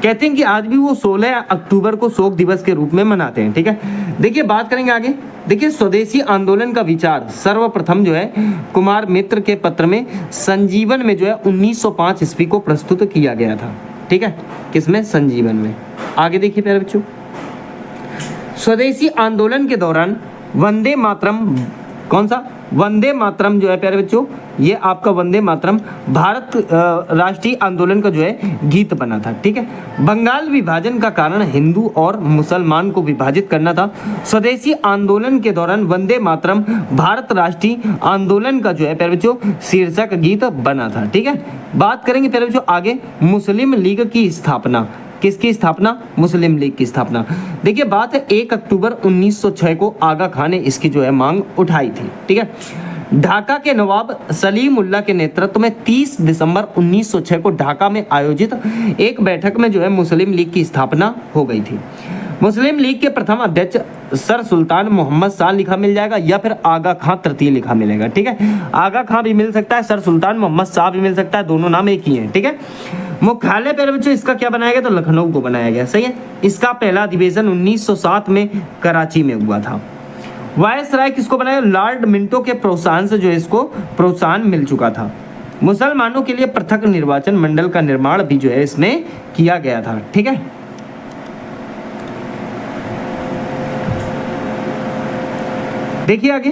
कहते हैं कि आज भी वो 16 अक्टूबर को शोक दिवस के रूप में मनाते हैं, ठीक है। देखिए, बात करेंगे आगे। देखिए, स्वदेशी आंदोलन का विचार सर्वप्रथम जो है कुमार मित्र के पत्र में संजीवन में जो है 1905 ईस्वी को प्रस्तुत किया गया था, ठीक है। किसमें, संजीवन में। आगे देखिए प्यारे बच्चों, स्वदेशी आंदोलन के दौरान वंदे मातरम, कौन सा, वंदे मातरम जो है प्यारे बच्चों, ये आपका वंदे मातरम भारत राष्ट्रीय आंदोलन का जो है गीत बना था, ठीक है। बंगाल विभाजन का कारण हिंदू और मुसलमान को विभाजित करना था। स्वदेशी आंदोलन के दौरान वंदे मातरम भारत राष्ट्रीय आंदोलन का जो है प्यारे बच्चों शीर्षक गीत बना था, ठीक है। बात करेंगे प्यारे बच्चों आगे, मुस्लिम लीग की स्थापना। किसकी स्थापना, मुस्लिम लीग की स्थापना। देखिए, बात है 1 अक्टूबर 1906 को आगा खान ने इसकी जो है मांग उठाई थी, ठीक है। ढाका के नवाब सलीम उल्लाह के नेतृत्व में 30 दिसंबर 1906 को ढाका में आयोजित एक बैठक में जो है मुस्लिम लीग की स्थापना हो गई थी। मुस्लिम लीग के प्रथम अध्यक्ष सर सुल्तान मोहम्मद शाह लिखा मिल जाएगा या फिर आगा खां तृतीय लिखा मिलेगा, ठीक है। आगा खां भी मिल सकता है, सर सुल्तान मोहम्मद शाह भी मिल सकता है, दोनों नाम एक ही हैं, ठीक है। मुख्यालय प्यारे बच्चों इसका क्या बनाया गया, तो लखनऊ को बनाया गया, सही है। इसका पहला अधिवेशन 1907 में कराची में हुआ था। वायसराय किसको बनाया, लॉर्ड मिंटो के प्रोत्साहन से जो है इसको प्रोत्साहन मिल चुका था। मुसलमानों के लिए पृथक निर्वाचन मंडल का निर्माण भी जो है इसमें किया गया था, ठीक है। देखिए आगे,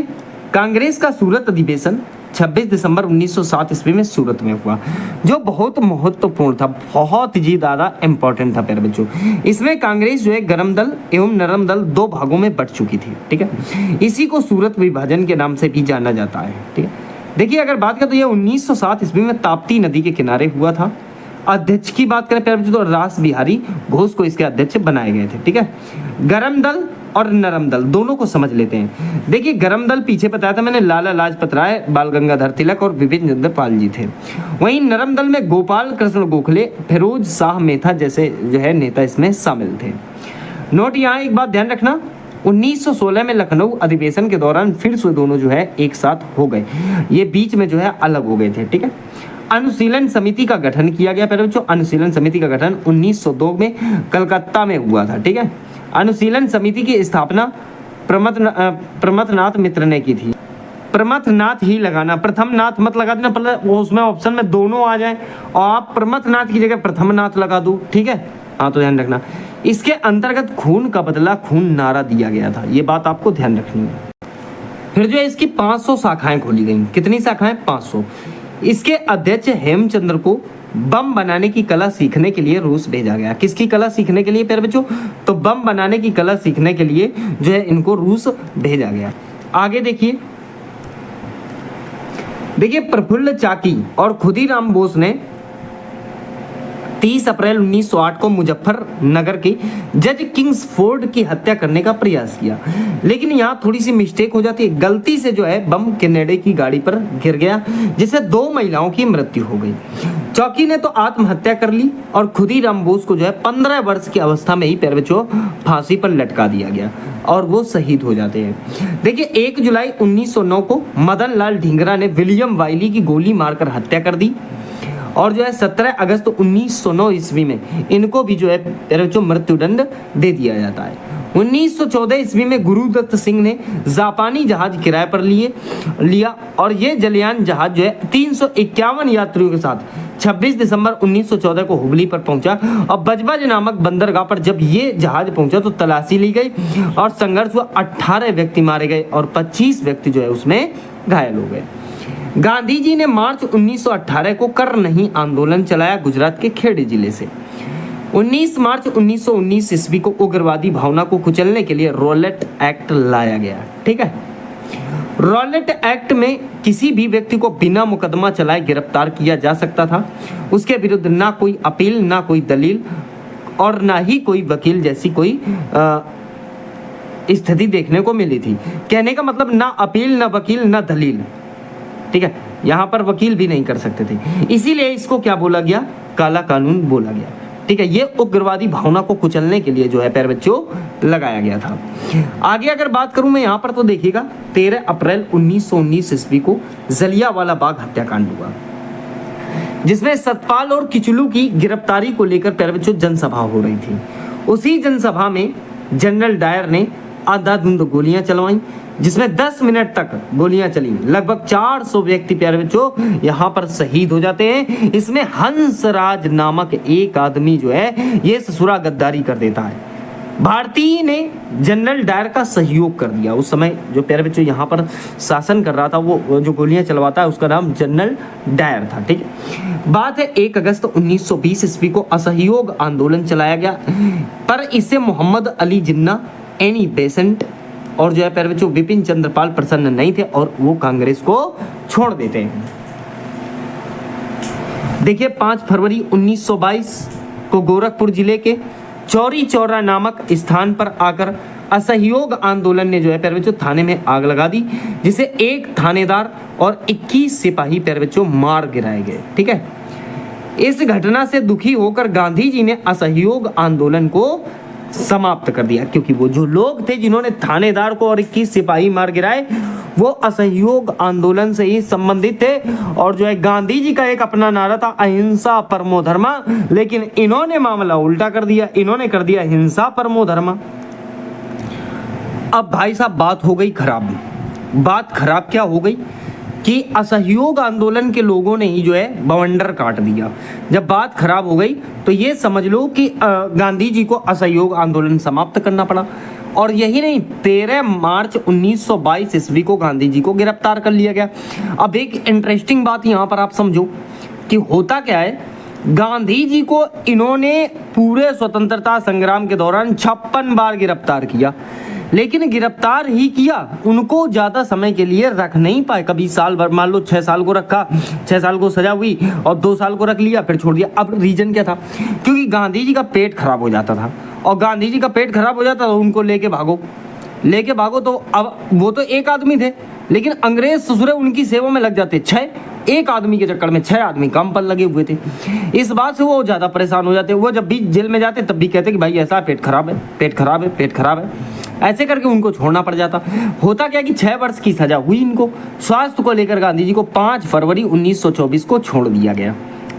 कांग्रेस का सूरत अधिवेशन 26 दिसंबर 1907 ईस्वी में सूरत में हुआ, जो बहुत महत्वपूर्ण था, बहुत ही ज्यादा इंपॉर्टेंट था प्यारे बच्चों। इसमें कांग्रेस जो है गरम दल एवं नरम दल 2 भागों में बट चुकी थी, ठीक है। इसी को सूरत विभाजन के नाम से भी जाना जाता है, ठीक है। देखिए, अगर बात करें तो यह 1907 ईस्वी में ताप्ती नदी के किनारे हुआ था। अध्यक्ष की बात करें प्यारे बच्चों, तो रास बिहारी घोष को इसके अध्यक्ष बनाए गए थे, ठीक है। गरम दल और नरम दल दोनों को समझ लेते हैं। देखिए गरम दल पीछे बताया था मैंने, लाला लाजपत राय, बाल गंगाधर तिलक और विपिन चंद्र पाल जी थे। वहीं नरम दल में गोपाल कृष्ण गोखले, फिरोज शाह मेहता जैसे जो है नेता इसमें शामिल थे। नोट यहाँ एक बात ध्यान रखना, 1916 में लखनऊ अधिवेशन के दौरान फिर से दोनों जो है एक साथ हो गए, ये बीच में जो है अलग हो गए थे। ठीक है, अनुशीलन समिति का गठन किया गया। पहले बच्चों अनुशीलन समिति का गठन 1902 में कलकत्ता में हुआ था। ठीक है, अनुशीलन समिति की स्थापना प्रमथनाथ मित्र ने की थी। प्रमथनाथ ही लगाना, प्रथम नाथ मत लगा देना, पहले उसमें ऑप्शन में दोनों आ जाए और आप प्रमथनाथ की जगह प्रथम नाथ लगा दो। ठीक है, हाँ तो ध्यान रखना। इसके अंतर्गत खून का बदला खून नारा दिया गया था, ये बात आपको ध्यान रखनी है। फिर जो है इसकी 500 शाखाएं खोली गई। कितनी शाखाएं? 500। इसके अध्यक्ष हेमचंद्र को बम बनाने की कला सीखने के लिए रूस भेजा गया। किसकी कला सीखने के लिए प्यारे बच्चों? तो बम बनाने की कला सीखने के लिए जो है इनको रूस भेजा गया। आगे देखिए, प्रफुल्ल चाकी और खुदीराम बोस ने 30 अप्रैल 1908 को मुजफ्फरनगर के जज किंग्सफोर्ड की हत्या करने का प्रयास किया, लेकिन यहाँ थोड़ी सी मिस्टेक हो जाती है। गलती से जो है बम केनेडी की गाड़ी पर गिर गया, जिससे 2 महिलाओं की मृत्यु हो गई। चौकी ने तो आत्महत्या कर ली और खुदीराम बोस को जो है 15 वर्ष की अवस्था में ही प्यारे बच्चों फांसी पर लटका दिया गया और वो शहीद हो जाते हैं। देखिए 1 जुलाई 1909 को मदन लाल ढींगरा ने विलियम वाइली की गोली मारकर हत्या कर दी और जो है 17 अगस्त 1909 ईस्वी में इनको भी जो है जो मृत्युदंड दे दिया जाता है। 1914 ईस्वी में गुरुदत्त सिंह ने जापानी जहाज किराए पर लिया और ये जलयान जहाज जो है 351 यात्रियों के साथ 26 दिसंबर 1914 को हुबली पर पहुंचा और बजबज नामक बंदरगाह पर जब ये जहाज पहुंचा तो तलाशी ली गई और संघर्ष हुआ। 18 व्यक्ति मारे गए और 25 व्यक्ति जो है उसमें घायल हो गए। गांधी जी ने मार्च 1918 को कर नहीं आंदोलन चलाया गुजरात के खेड़े जिले से। 19 मार्च 1919 ईस्वी को उग्रवादी भावना को कुचलने के लिए रॉलेट एक्ट लाया गया। ठीक है, रॉलेट एक्ट में किसी भी व्यक्ति को बिना मुकदमा चलाए गिरफ्तार किया जा सकता था। उसके विरुद्ध ना कोई अपील, ना कोई दलील और ना ही कोई वकील जैसी कोई स्थिति देखने को मिली थी। कहने का मतलब ना अपील, ना वकील, ना दलील। ठीक है, यहाँ पर वकील भी नहीं कर सकते थे, इसीलिए इसको क्या बोला गया? काला कानून बोला गया। ठीक है, ये उग्रवादी भावना को कुचलने के लिए जो है प्यारे बच्चों लगाया गया था। आगे अगर बात करूं मैं यहाँ पर तो देखिएगा 13 अप्रैल 1919 ईस्वी को जलियांवाला बाग हत्याकांड हुआ, जिसमें सतपाल और किचलू की गिरफ्तारी को लेकर प्यारे बच्चों जनसभा हो रही थी। उसी जनसभा में जनरल डायर ने अंधाधुंध गोलियां चलवाई, जिसमें 10 मिनट तक गोलियां चली। लगभग 400 व्यक्ति प्यारे बच्चों यहाँ पर शहीद हो जाते हैं। इसमें हंसराज नामक एक आदमी जो है ये ससुरा गद्दारी कर देता है। भारतीय ने जनरल डायर का सहयोग कर दिया। उस समय जो प्यारे बच्चों यहाँ पर शासन कर रहा था, वो जो गोलियां चलवाता है उसका नाम जनरल डायर था। ठीक है, बात है 1 अगस्त 1920 ईस्वी को असहयोग आंदोलन चलाया गया, पर इससे मोहम्मद अली जिन्ना, एनी बेसेंट और जो है प्यारे बच्चों विपिन चंद्र पाल प्रसन्न नहीं थे और वो कांग्रेस को छोड़ देते हैं। देखिए 5 फरवरी 1922 को गोरखपुर जिले के चौरी चौरा नामक स्थान पर आकर असहयोग आंदोलन ने जो है प्यारे बच्चों थाने में आग लगा दी, जिसे 1 थानेदार और 21 सिपाही प्यारे बच्चों मार गिराए गए। ठीक है, इस घटना से दुखी होकर गांधी जी ने असहयोग आंदोलन को समाप्त कर दिया, क्योंकि वो जो लोग थे जिन्होंने थानेदार को और 21 सिपाही मार गिराए वो असहयोग आंदोलन से ही संबंधित थे। और जो है गांधी जी का एक अपना नारा था अहिंसा परमो धर्मा, लेकिन इन्होंने मामला उल्टा कर दिया, इन्होंने कर दिया हिंसा परमो धर्मा। अब भाई साहब बात हो गई खराब। बात खराब क्या हो गई कि असहयोग आंदोलन के लोगों ने ही जो है बवंडर काट दिया। जब बात खराब हो गई तो ये समझ लो कि गांधी जी को असहयोग आंदोलन समाप्त करना पड़ा। और यही नहीं, 13 मार्च 1922 ईस्वी को गांधी जी को गिरफ्तार कर लिया गया। अब एक इंटरेस्टिंग बात यहाँ पर आप समझो कि होता क्या है, गांधी जी को इन्होंने पूरे स्वतंत्रता संग्राम के दौरान 56 बार गिरफ्तार किया, लेकिन गिरफ्तार ही किया, उनको ज़्यादा समय के लिए रख नहीं पाए। कभी साल भर, मान लो 6 साल को रखा, 6 साल को सजा हुई और 2 साल को रख लिया फिर छोड़ दिया। अब रीजन क्या था? क्योंकि गांधी जी का पेट खराब हो जाता था और गांधी जी का पेट खराब हो जाता तो उनको लेके भागो। तो अब वो तो एक आदमी थे, लेकिन अंग्रेज ससुरे उनकी सेवा में लग जाते 6, एक आदमी के चक्कर में 6 आदमी काम पर लगे हुए थे। इस बात से वो ज़्यादा परेशान हो जाते। वो जब भी जेल में जाते तब भी कहते कि भाई ऐसा पेट खराब है, ऐसे करके उनको छोड़ना पड़ जाता। होता क्या कि 6 वर्ष की सजा हुई इनको। स्वास्थ्य को लेकर गांधी जी को 5 फरवरी 1924 को छोड़ दिया गया।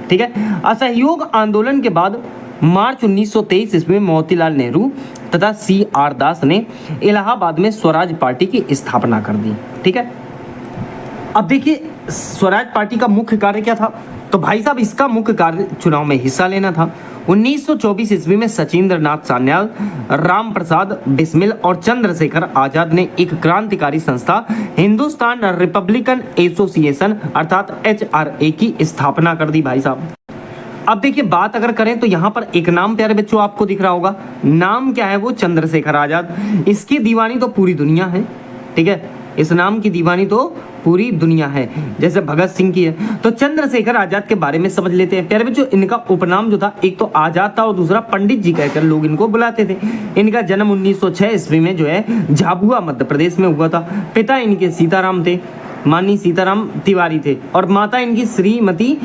ठीक है। असहयोग आंदोलन के बाद मार्च 1923 ईस्वी में मोतीलाल नेहरू तथा CR दास ने इलाहाबाद में स्वराज पार्टी की स्थापना कर दी। ठीक है। अब देखिए स्वराज पार्टी का मुख्य कार्य क्या था, तो भाई साहब इसका मुख्य कार्य चुनाव में हिस्सा लेना था। 1924 ईस्वी में सचिंद्र नाथ सान्याल, राम प्रसाद बिस्मिल और चंद्रशेखर आजाद ने एक क्रांतिकारी संस्था हिंदुस्तान रिपब्लिकन एसोसिएशन अर्थात HRA की स्थापना कर दी भाई साहब। अब देखिए बात अगर करें तो यहाँ पर एक नाम प्यारे बच्चों आपको दिख रहा होगा, नाम क्या है वो चंद्रशेखर आजाद। इसकी दीवानी तो पूरी दुनिया है। ठीक है, इस नाम की दीवानी तो पूरी दुनिया है, जैसे भगत सिंह की है। तो चंद्रशेखर आजाद के बारे में समझ लेते हैं। प्यारे बच्चों इनका उपनाम जो था एक तो आजाद था और दूसरा पंडित जी कहकर लोग इनको बुलाते थे। इनका जन्म 1906 ईस्वी में जो है झाबुआ मध्य प्रदेश में हुआ था। पिता इनके सीताराम थे, मानी सीताराम तिवारी थे, और माता इनकी श्रीमती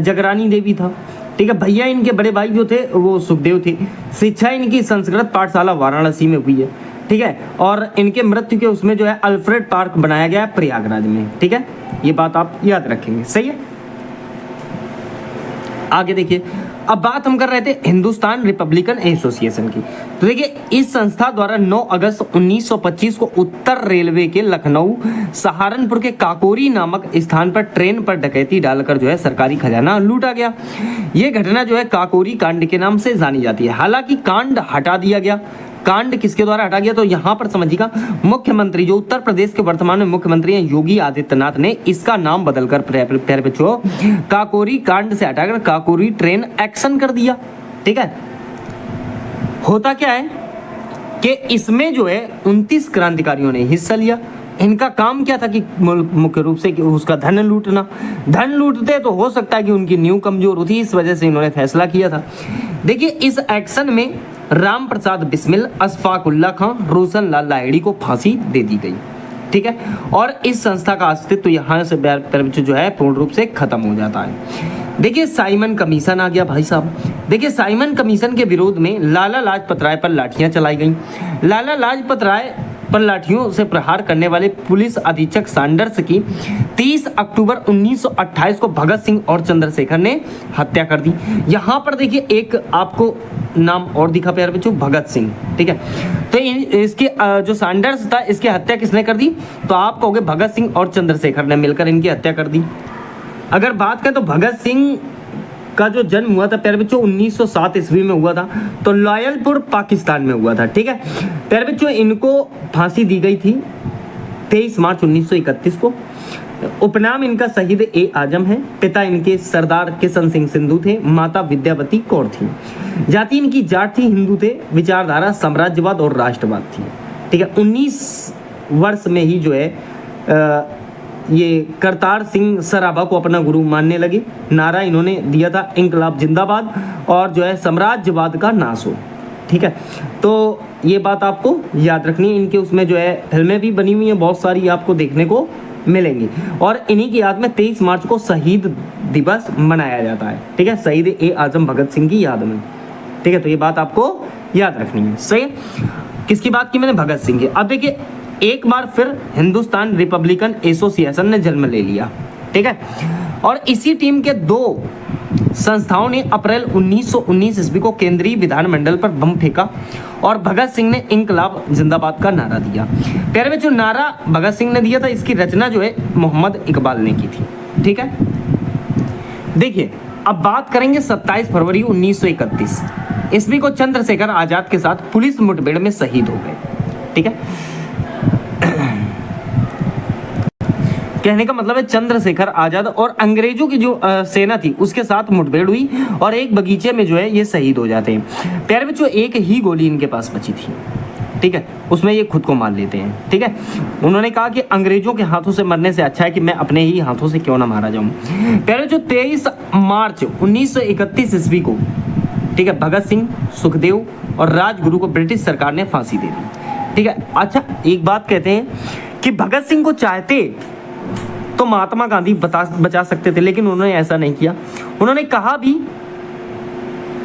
जगरानी देवी था। ठीक है। भैया इनके बड़े भाई जो थे वो सुखदेव थे। शिक्षा इनकी संस्कृत पाठशाला वाराणसी में हुई है। ठीक है। और इनके मृत्यु के उसमें जो है अल्फ्रेड पार्क बनाया गया है प्रयागराज में। ठीक है, ये बात आप याद रखेंगे। सही है। आगे देखिए, अब बात हम कर रहे थे हिंदुस्तान रिपब्लिकन एसोसिएशन की। तो देखिए इस संस्था द्वारा 9 अगस्त 1925 को उत्तर रेलवे के लखनऊ सहारनपुर के काकोरी नामक स्थान पर ट्रेन पर डकैती डालकर जो है सरकारी खजाना लूटा गया। ये घटना जो है काकोरी कांड के नाम से जानी जाती है। हालांकि कांड हटा दिया गया। कांड किसके द्वारा हटा गया, तो यहाँ पर समझिएगा मुख्यमंत्री जो उत्तर प्रदेश के वर्तमान में मुख्यमंत्री हैं योगी आदित्यनाथ ने इसका नाम बदलकर प्यारे बच्चों काकोरी कांड से हटाकर काकोरी ट्रेन एक्शन कर दिया। ठीक है। होता क्या है कि इसमें जो है 29 क्रांतिकारियों ने हिस्सा लिया। इनका काम क्या था कि मुख्य रूप से कि उसका धन लूटना। धन लूटते तो हो सकता है कि उनकी नींव कमजोर होती, इस वजह से इन्होंने फैसला किया था। देखिए इस एक्शन में राम प्रसाद बिस्मिल, अशफाक उल्ला खां, रोशन लाल लाहिड़ी को फांसी दे दी गई। ठीक है। और इस संस्था का अस्तित्व यहाँ से जो है पूर्ण रूप से खत्म हो जाता है। देखिए साइमन कमीशन आ गया भाई साहब। देखिए साइमन कमीशन के विरोध में लाला लाजपत राय पर लाठियां चलाई गईं। लाला लाजपत राय पर लाठियों से प्रहार करने वाले पुलिस अधीक्षक सैंडर्स की 30 अक्टूबर 1928 को भगत सिंह और चंद्रशेखर ने हत्या कर दी। यहाँ पर देखिए एक आपको नाम और दिखा प्यारे बच्चों, भगत सिंह। ठीक है। तो इसके जो सैंडर्स था इसकी हत्या किसने कर दी, तो आप कहोगे भगत सिंह और चंद्रशेखर ने मिलकर इनकी हत्या कर दी। अगर बात करें तो भगत सिंह का जो जन्म हुआ था प्यारे बच्चों 1907 ईस्वी में हुआ था, तो लॉयलपुर पाकिस्तान में हुआ था। ठीक है। प्यारे बच्चों इनको फांसी दी गई थी 23 मार्च 1931 को। उपनाम इनका शहीद ए आजम है। पिता इनके सरदार किशन सिंह सिंधु थे, माता विद्यावती कौर थी। जाति इनकी जाट थी, हिंदू थे। विचारधारा साम्राज्यवाद और राष्ट्रवाद थी। ठीक है। 19 वर्ष में ही जो है ये करतार सिंह सराभा को अपना गुरु मानने लगे। नारा इन्होंने दिया था इंकलाब जिंदाबाद और जो है साम्राज्यवाद का नाश हो। ठीक है। तो ये बात आपको याद रखनी है। इनके उसमें जो है फिल्में भी बनी हुई हैं, बहुत सारी आपको देखने को मिलेंगी। और इन्हीं की याद में 23 मार्च को शहीद दिवस मनाया जाता है। ठीक है। शहीद ए आजम भगत सिंह की याद में। ठीक है। तो ये बात आपको याद रखनी है। सही है। किसकी बात की मैंने, भगत सिंह की। अब देखिए एक बार फिर हिंदुस्तान रिपब्लिकन एसोसिएशन ने जन्म ले लिया। ठीक है। और इसी टीम के 2 संस्थाओं ने अप्रैल 1919 ईस्वी को केंद्रीय विधानमंडल पर बम फेंका और भगत सिंह ने इंकलाब जिंदाबाद का नारा दिया। प्यारे बच्चों नारा भगत सिंह ने दिया था, इसकी रचना जो है मोहम्मद इकबाल ने की थी। ठीक है। देखिए अब बात करेंगे 27 फरवरी 1931 ईस्वी को चंद्रशेखर आजाद के साथ पुलिस मुठभेड़ में शहीद हो गए। ठीक है। कहने का मतलब है चंद्रशेखर आजाद और अंग्रेजों की जो सेना थी उसके साथ मुठभेड़ हुई और एक बगीचे में जो है ये शहीद हो जाते हैं। प्यारे बच्चों एक ही गोली इनके पास बची थी। ठीक है। उसमें ये खुद को मार लेते हैं। ठीक है। उन्होंने कहा कि अंग्रेजों के हाथों से मरने से अच्छा है कि मैं अपने ही हाथों से क्यों ना मारा जाऊं। प्यारे बच्चों 23 मार्च 1931 ईस्वी को ठीक है भगत सिंह, सुखदेव, और राजगुरु को ब्रिटिश सरकार ने फांसी दे दी। ठीक है, अच्छा एक बात कहते हैं कि भगत सिंह को चाहते तो महात्मा गांधी बचा सकते थे, लेकिन उन्होंने ऐसा नहीं किया। उन्होंने कहा भी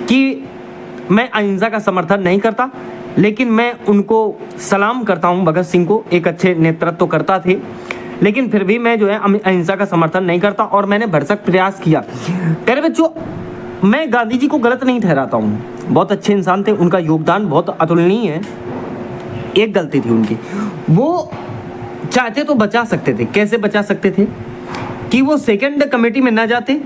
कि मैं अहिंसा का समर्थन नहीं करता, लेकिन मैं उनको सलाम करता हूं, भगत सिंह को एक अच्छे नेतृत्व करता थे, लेकिन फिर भी मैं जो है अहिंसा का समर्थन नहीं करता और मैंने भरसक प्रयास किया। प्यारे बच्चों, मैं गांधी जी को गलत नहीं ठहराता हूँ, बहुत अच्छे इंसान थे, उनका योगदान बहुत अतुलनीय है। एक गलती थी उनकी, वो चाहते तो बचा सकते थे। कैसे बचा सकते थे? कि वो सेकंड कमेटी में ना जाते,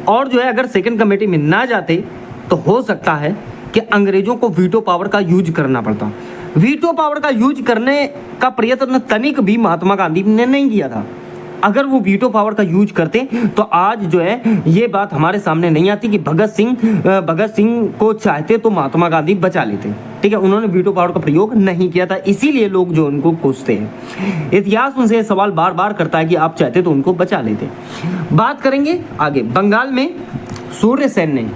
और जो है अगर सेकंड कमेटी में ना जाते तो हो सकता है कि अंग्रेजों को वीटो पावर का यूज करना पड़ता। वीटो पावर का यूज करने का प्रयत्न तनिक भी महात्मा गांधी ने नहीं किया था। अगर वो वीटो पावर का यूज करते तो आज जो है ये बात हमारे सामने नहीं आती कि भगत सिंह को चाहते तो महात्मा गांधी बचा लेते। ठीक है, उन्होंने वीटो पावर का प्रयोग नहीं किया था, इसीलिए लोग जो उनको कोसते हैं। इतिहास उनसे ये सवाल बार बार करता है कि आप चाहते तो उनको बचा लेते। बात करेंगे आगे। बंगाल में सूर्य सेन ने,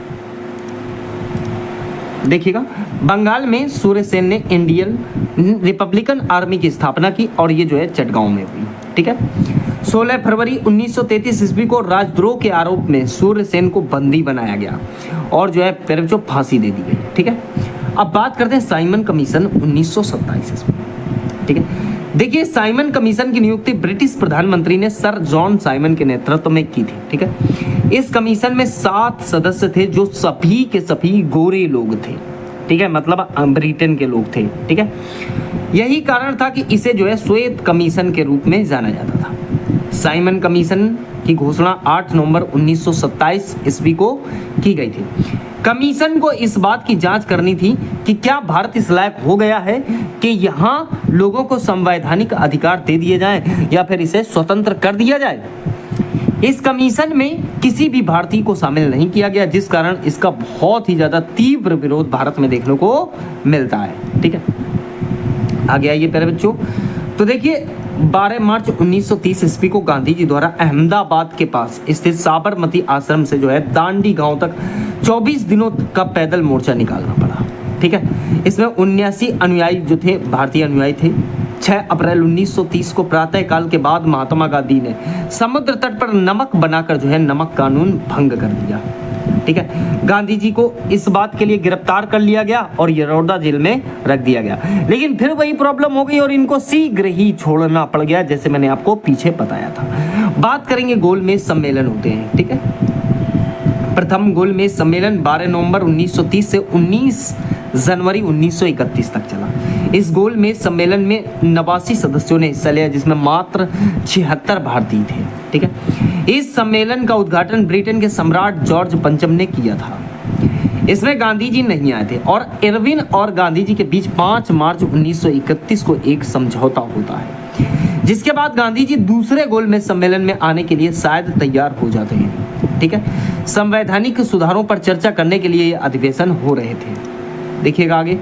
देखिएगा, बंगाल में सूर्य सेन ने इंडियन रिपब्लिकन आर्मी की स्थापना की और ये जो है चटगांव में हुई। ठीक है, 16 फरवरी 1933 ईस्वी को राजद्रोह के आरोप में सूर्य सेन को बंदी बनाया गया और जो है फिर जो फांसी दे दी गई। ठीक है, अब बात करते हैं साइमन कमीशन 1927 ईस्वी। ठीक है, देखिए साइमन कमीशन की नियुक्ति ब्रिटिश प्रधानमंत्री ने सर जॉन साइमन के नेतृत्व में की थी। ठीक है, इस कमीशन में 7 सदस्य थे जो सभी के सभी गोरे लोग थे। ठीक है, मतलब ब्रिटेन के लोग थे। ठीक है, यही कारण था कि इसे जो है श्वेत कमीशन के रूप में जाना जाता था। साइमन कमीशन की घोषणा 8 नवंबर 1927 ईस्वी को की गई थी। कमीशन को इस बात की जांच करनी थी कि क्या भारत इस लायक हो गया है कि यहाँ लोगों को संवैधानिक अधिकार दे दिए जाएं या फिर इसे स्वतंत्र कर दिया जाए। इस कमीशन में किसी भी भारतीय को शामिल नहीं किया गया, जिस कारण इसका बहुत ही ज्यादा तीव्र विरोध भारत में देखने को मिलता है। ठीक है, आगे आइए प्यारे बच्चों। तो देखिए 12 मार्च 1930 ईस्वी को गांधी जी द्वारा अहमदाबाद के पास स्थित साबरमती आश्रम से जो है दांडी गांव तक 24 दिनों का पैदल मोर्चा निकालना पड़ा। ठीक है, इसमें 79 अनुयायी जो थे, भारतीय अनुयायी थे। 6 अप्रैल 1930 को प्रातः काल के बाद महात्मा गांधी ने समुद्र तट पर नमक बनाकर जो है नमक कानून भंग कर दिया। ठीक है, गांधी जी को इस बात के लिए गिरफ्तार कर लिया गया और यरोदा जेल में रख दिया गया, लेकिन फिर वही प्रॉब्लम हो गई और इनको शीघ्र ही छोड़ना पड़ गया, जैसे मैंने आपको पीछे बताया था। बात करेंगे गोलमेज सम्मेलन होते हैं। ठीक है, प्रथम गोलमेज सम्मेलन 12 नवंबर 1930 से 19 जनवरी 1931 तक चला। इस गोलमेज सम्मेलन में 89 सदस्यों ने हिस्सा लिया, जिसमें मात्र 76 भारतीय थे। ठीक है, इस सम्मेलन का उद्घाटन ब्रिटेन के सम्राट जॉर्ज पंचम ने किया था। इसमें गांधी जी नहीं आए थे और इरविन और गांधी जी के बीच 5 मार्च 1931 को एक समझौता होता है, जिसके बाद गांधी जी दूसरे गोलमेज सम्मेलन में आने के लिए शायद तैयार हो जाते हैं। ठीक है, संवैधानिक सुधारों पर चर्चा करने के लिए ये अधिवेशन हो रहे थे। देखिएगा आगे।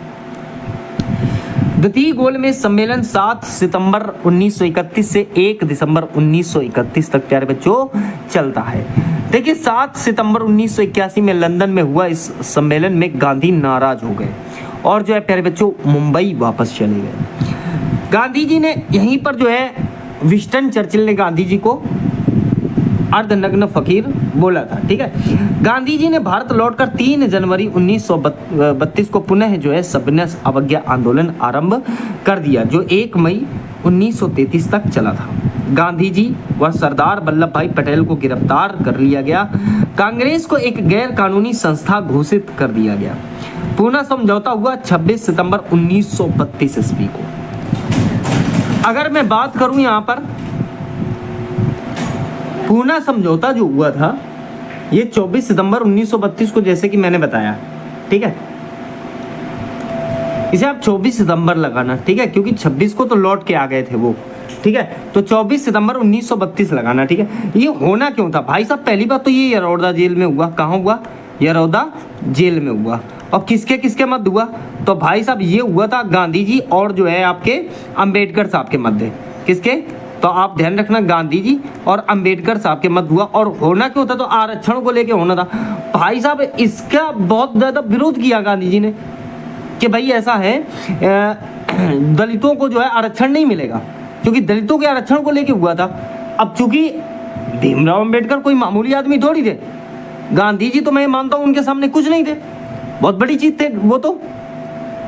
द्वितीय गोलमेज सम्मेलन 7 सितंबर 1931 से 1 दिसंबर 1931 तक प्यारे बच्चों चलता है। देखिए 7 सितंबर 1981 में लंदन में हुआ इस सम्मेलन में गांधी नाराज हो गए और जो है प्यारे बच्चों मुंबई वापस चले गए। गांधी जी ने यहीं पर जो है विंस्टन चर्चिल ने गांधी जी को अर्धनग्न फकीर बोला था। ठीक है, गांधी जी ने भारत लौटकर 3 जनवरी 1932 को पुनः जो है सविनय अवज्ञा आंदोलन आरंभ कर दिया, जो 1 मई 1933 तक चला था। गांधी जी व सरदार वल्लभ भाई पटेल को गिरफ्तार कर लिया गया। कांग्रेस को एक गैर कानूनी संस्था घोषित कर दिया गया। पूना समझौता हुआ 26 सितंबर 1932 ईस्वी को। अगर मैं बात करूं यहाँ पर पूना समझौता जो हुआ था ये 24 सितंबर 1932 को, जैसे कि मैंने बताया। ठीक है, इसे आप 24 सितंबर लगाना। ठीक है, क्योंकि 26 को तो लौट के आ गए थे वो। ठीक है, तो 24 सितंबर 1932 लगाना। ठीक है, ये होना क्यों था भाई साहब? पहली बात तो ये यरोदा जेल में हुआ। कहाँ हुआ? यरोदा जेल में हुआ। और किसके किसके मध्य हुआ? तो भाई साहब ये हुआ था गांधी जी और जो है आपके अंबेडकर साहब के मध्य। किसके? तो आप ध्यान रखना, गांधी जी और अंबेडकर साहब के मध्य हुआ। और होना क्यों था? तो आरक्षण को लेके होना था। भाई साहब इसका बहुत ज्यादा विरोध किया गांधी जी ने। कि भाई ऐसा है दलितों को जो है आरक्षण नहीं मिलेगा, क्योंकि दलितों के आरक्षण को लेके हुआ था। अब चूंकि भीमराव अंबेडकर कोई मामूली आदमी थोड़ी थे, गांधी जी तो मैं मानता हूं उनके सामने कुछ नहीं थे, बहुत बड़ी चीज थे वो तो।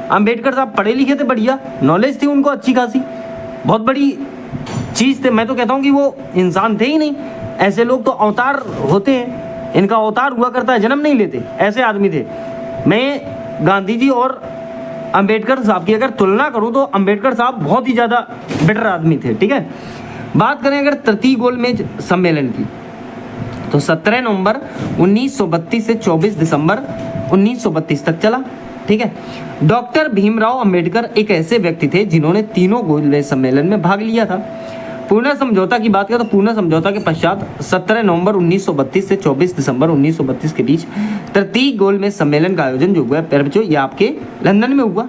अंबेडकर साहब पढ़े लिखे थे, बढ़िया नॉलेज थी उनको अच्छी खासी, बहुत बड़ी चीज थे। मैं तो कहता हूं कि वो इंसान थे ही नहीं, ऐसे लोग तो अवतार होते हैं, इनका अवतार हुआ करता है, जन्म नहीं लेते, ऐसे आदमी थे। मैं गांधी जी और अंबेडकर साहब की अगर तुलना करूं तो अंबेडकर साहब बहुत ही ज़्यादा बेटर आदमी थे, ठीक है। बात करें अगर तृतीय गोलमेज सम्मेलन की, तो 17 नवंबर 1932 से 24 दिसंबर 1932 तक चला, ठीक है। डॉक्टर भीमराव अंबेडकर एक ऐसे व्यक्ति थे जिन्होंने तीनों गोलमेज सम्मेलन में भाग लिया था। पूना समझौता की बात करें तो पूना समझौता के पश्चात 17 नवंबर 1932 से 24 दिसंबर 1932 के बीच तृतीय गोलमेज सम्मेलन का आयोजन जो हुआ है ये आपके लंदन में हुआ।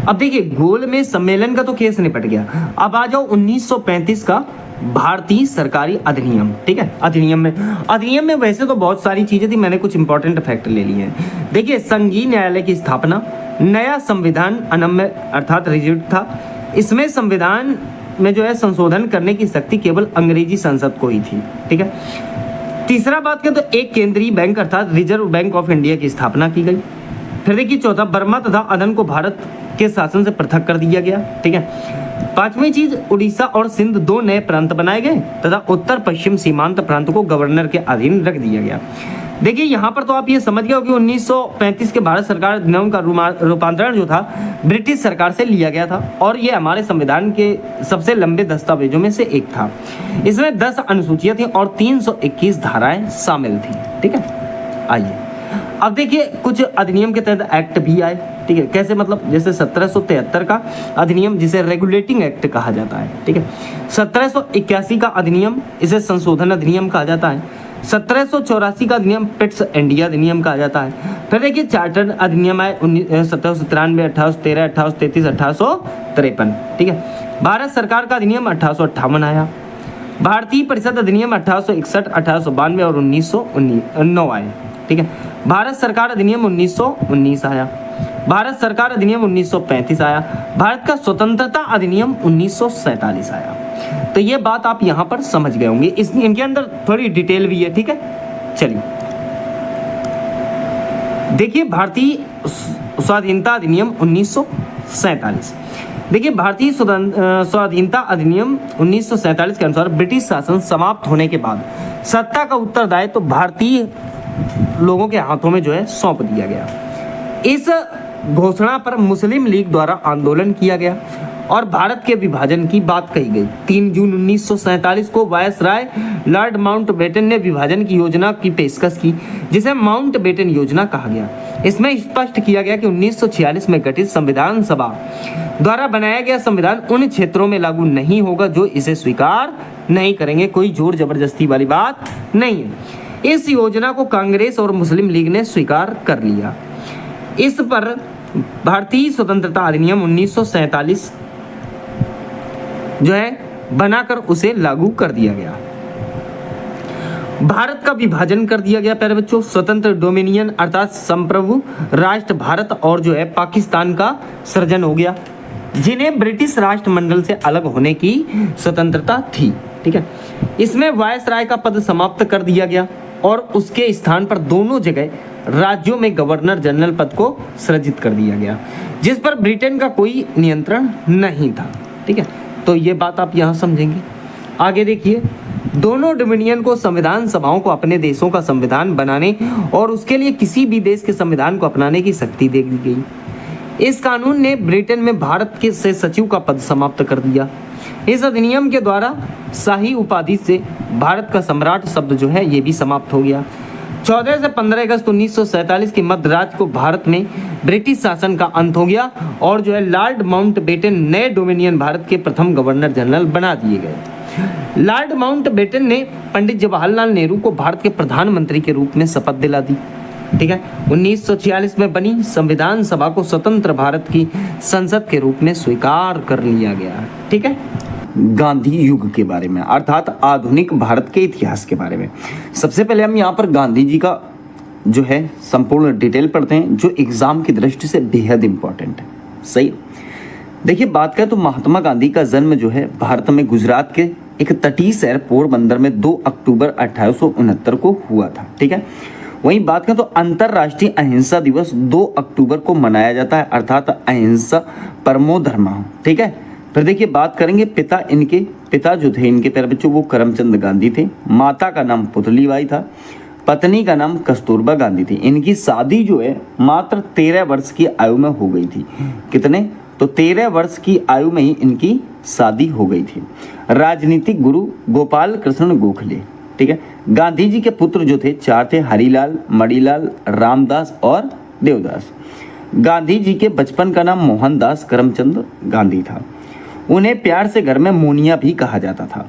अब देखिए गोलमेज सम्मेलन का तो केस निपट गया। अब आ जाओ 1935 का भारतीय सरकारी अधिनियम, ठीक है। अधिनियम में वैसे तो बहुत सारी चीजें थी, मैंने कुछ इंपॉर्टेंट फैक्ट ले लिए हैं। देखिए संघीय न्यायालय की स्थापना, नया संविधान अनम्य अर्थात रिजिड था। इसमें संविधान में जो है संशोधन करने की शक्ति केवल अंग्रेजी संसद को ही थी, ठीक है। तीसरा बात करें तो एक केंद्रीय बैंक अर्थात रिजर्व बैंक ऑफ इंडिया की स्थापना की गई। फिर देखिए चौथा, बर्मा तथा अदन को भारत के शासन से पृथक कर दिया गया, ठीक है। पांचवी चीज, उड़ीसा और सिंध दो नए प्रांत बनाए गए तथा उत्तर पश्चिम सीमांत प्रांत को गवर्नर के अधीन रख दिया गया। देखिए यहाँ पर तो आप ये समझ गए हो कि 1935 के भारत सरकार अधिनियम का रूपांतरण जो था ब्रिटिश सरकार से लिया गया था और ये हमारे संविधान के सबसे लंबे दस्तावेजों में से एक था। इसमें 10 अनुसूचियां थी और 321 धाराएं शामिल थी, ठीक है। आइए अब देखिए कुछ अधिनियम के तहत एक्ट भी आए, ठीक है। कैसे मतलब, जैसे 1773 का अधिनियम जिसे रेगुलेटिंग एक्ट कहा जाता है, ठीक है। 1781 का अधिनियम, इसे संशोधन अधिनियम कहा जाता है। 1784 का अधिनियम पिट्स इंडिया अधिनियम कहा जाता है। फिर देखिए चार्टर्ड अधिनियम आए 1793, 1813, 1833, 1853, ठीक है। भारत सरकार का अधिनियम 1858 आया। भारतीय परिषद अधिनियम 1861, 1892 और 1909 आए, ठीक है। भारत सरकार अधिनियम 1919 आया। भारत सरकार अधिनियम 1935 आया। भारत का स्वतंत्रता अधिनियम 1947 आया। तो ये बात आप यहां पर समझ गए होंगे, इनके अंदर थोड़ी डिटेल भी है, ठीक है। चलिए देखिए भारतीय स्वाधीनता अधिनियम 1947। देखिए भारतीय स्वाधीनता अधिनियम 1947 के अनुसार ब्रिटिश शासन समाप्त होने के बाद सत्ता का उत्तरदायित्व तो भारतीय लोगों के हाथों में जो है सौंप दिया गया। इस घोषणा पर मुस्लिम लीग द्वारा आंदोलन किया गया और भारत के विभाजन की बात कही गई। 3 जून 1947 को वायसराय लॉर्ड माउंटबेटन ने विभाजन की योजना की पेशकश की, जिसे माउंटबेटन योजना कहा गया। इसमें स्पष्ट किया गया कि 1946 में गठित संविधान सभा द्वारा बनाया गया संविधान उन क्षेत्रों में लागू नहीं होगा जो इसे स्वीकार नहीं करेंगे। कोई जोर जबरदस्ती वाली बात नहीं है। इस योजना को कांग्रेस और मुस्लिम लीग ने स्वीकार कर लिया। इस पर भारतीय स्वतंत्रता अधिनियम 1947 जो है बनाकर उसे लागू कर दिया गया। भारत का विभाजन कर दिया गया प्यारे बच्चों। स्वतंत्र डोमिनियन अर्थात संप्रभु राष्ट्र भारत और जो है पाकिस्तान का सृजन हो गया, जिन्हें ब्रिटिश राष्ट्रमंडल से अलग होने की स्वतंत्रता थी, ठीक है। इसमें वायसराय का पद समाप्त कर दिया गया और उसके स्थान पर दोनों जगह राज्यों में गवर्नर जनरल पद को सृजित कर दिया गया, जिस पर ब्रिटेन का कोई नियंत्रण नहीं था, ठीक है। तो ये बात आप यहाँ समझेंगे। आगे देखिए, दोनों डोमिनियन को संविधान सभाओं को अपने देशों का संविधान बनाने और उसके लिए किसी भी देश के संविधान को अपनाने की शक्ति दे दी गई। इस कानून ने ब्रिटेन में भारत के से सचिव का पद समाप्त कर दिया। इस अधिनियम के द्वारा शाही उपाधि से भारत का सम्राट शब्द जो है ये भी समाप्त हो गया। 14 से 15 अगस्त 1947 की मध्यरात को भारत में ब्रिटिश शासन का अंत हो गया और जो है लॉर्ड माउंटबेटन नए डोमिनियन भारत के प्रथम गवर्नर जनरल बना दिए गए। लॉर्ड माउंटबेटन ने पंडित जवाहरलाल नेहरू को भारत के प्रधानमंत्री के रूप में शपथ दिला दी, ठीक है। 1946 में बनी संविधान सभा को स्वतंत्र भारत की संसद के रूप में स्वीकार कर लिया गया, ठीक है। गांधी युग के बारे में अर्थात आधुनिक भारत के इतिहास के बारे में सबसे पहले हम यहाँ पर गांधी जी का जो है संपूर्ण डिटेल पढ़ते हैं जो एग्जाम की दृष्टि से बेहद इंपॉर्टेंट है। सही, देखिए बात करें तो महात्मा गांधी का जन्म जो है भारत में गुजरात के एक तटीय शहर पोरबंदर में 2 अक्टूबर 1869 को हुआ था। ठीक है, वहीं बात करें तो अंतरराष्ट्रीय अहिंसा दिवस 2 अक्टूबर को मनाया जाता है, अर्थात अहिंसा परमो धर्मः। ठीक है, फिर देखिए बात करेंगे पिता जो थे इनके प्यारे बच्चों वो करमचंद गांधी थे, माता का नाम पुतलीबाई था, पत्नी का नाम कस्तूरबा गांधी थी। इनकी शादी जो है मात्र 13 वर्ष की आयु में हो गई थी। कितने? तो 13 वर्ष की आयु में ही इनकी शादी हो गई थी। राजनीतिक गुरु गोपाल कृष्ण गोखले। ठीक है, गांधी जी के पुत्र जो थे 4 थे, हरिलाल, मणिलाल, रामदास और देवदास। गांधी जी के बचपन का नाम मोहनदास करमचंद गांधी था। उन्हें प्यार से घर में मोनिया भी कहा जाता था।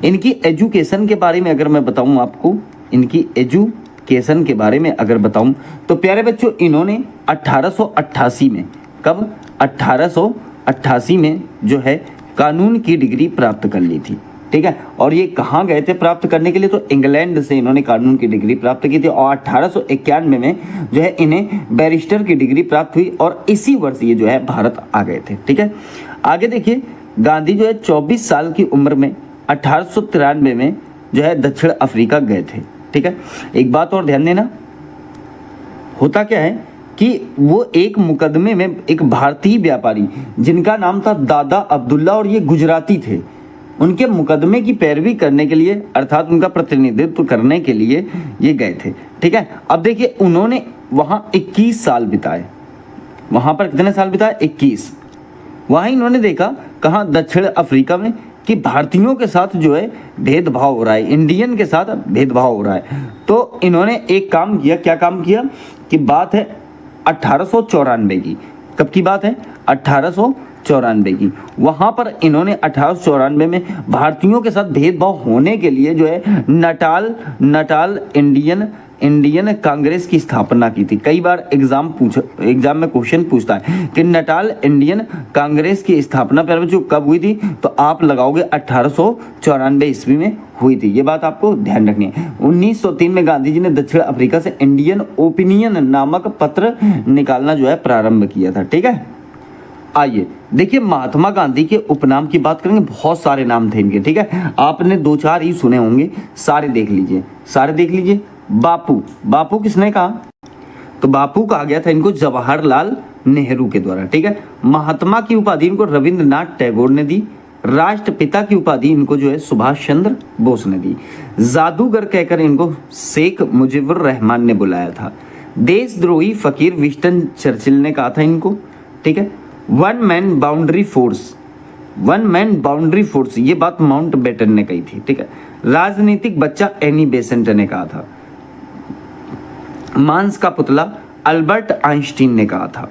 इनकी एजुकेशन के बारे में अगर मैं बताऊं आपको, इनकी एजुकेशन के बारे में अगर बताऊं तो प्यारे बच्चों इन्होंने 1888 में, कब? 1888 में जो है कानून की डिग्री प्राप्त कर ली थी। ठीक है, और ये कहाँ गए थे प्राप्त करने के लिए? तो इंग्लैंड से इन्होंने कानून की डिग्री प्राप्त की थी और 1891 में जो है इन्हें बैरिस्टर की डिग्री प्राप्त हुई और इसी वर्ष ये जो है भारत आ गए थे। ठीक है, आगे देखिए गांधी जो है 24 साल की उम्र में 1893 में जो है दक्षिण अफ्रीका गए थे। ठीक है, एक बात और ध्यान देना, होता क्या है कि वो एक मुकदमे में एक भारतीय व्यापारी जिनका नाम था दादा अब्दुल्ला और ये गुजराती थे, उनके मुकदमे की पैरवी करने के लिए अर्थात उनका प्रतिनिधित्व करने के लिए ये गए थे। ठीक है, अब देखिए उन्होंने वहाँ 21 साल बिताए। वहाँ पर कितने साल बिताए? 21। वहाँ इन्होंने देखा, कहाँ? दक्षिण अफ्रीका में, कि भारतीयों के साथ जो है भेदभाव हो रहा है, इंडियन के साथ भेदभाव हो रहा है। तो इन्होंने एक काम किया। क्या काम किया? कि बात है 1894 की। कब की बात है? 1894 की। वहाँ पर इन्होंने 1894 में भारतीयों के साथ भेदभाव होने के लिए जो है नटाल इंडियन कांग्रेस की स्थापना की थी। कई बार एग्जाम में क्वेश्चन पूछता है कि नटाल इंडियन कांग्रेस की स्थापना पर जो कब हुई थी, तो आप लगाओगे 1894 ईस्वी में हुई थी। ये बात आपको ध्यान रखनी है। 1903 में गांधी जी ने दक्षिण अफ्रीका से इंडियन ओपिनियन नामक पत्र निकालना जो है प्रारंभ किया था। ठीक है, आइए देखिए महात्मा गांधी के उपनाम की बात करेंगे। बहुत सारे नाम थे इनके। ठीक है, आपने 2-4 ही सुने होंगे, सारे देख लीजिए। बापू किसने कहा? तो बापू कहा गया था इनको जवाहरलाल नेहरू के द्वारा। ठीक है, महात्मा की उपाधि इनको रविंद्रनाथ टैगोर ने दी। राष्ट्रपिता की उपाधि इनको जो है सुभाष चंद्र बोस ने दी। जादूगर कहकर इनको शेख मुजीबुर रहमान ने बुलाया था। देशद्रोही फकीर विंस्टन चर्चिल ने कहा था इनको। ठीक है, वन मैन बाउंड्री फोर्स ये बात माउंट बेटन ने कही थी। ठीक है, राजनीतिक बच्चा एनी बेसेंट ने कहा था। मांस का पुतला अल्बर्ट आइंस्टीन ने कहा था।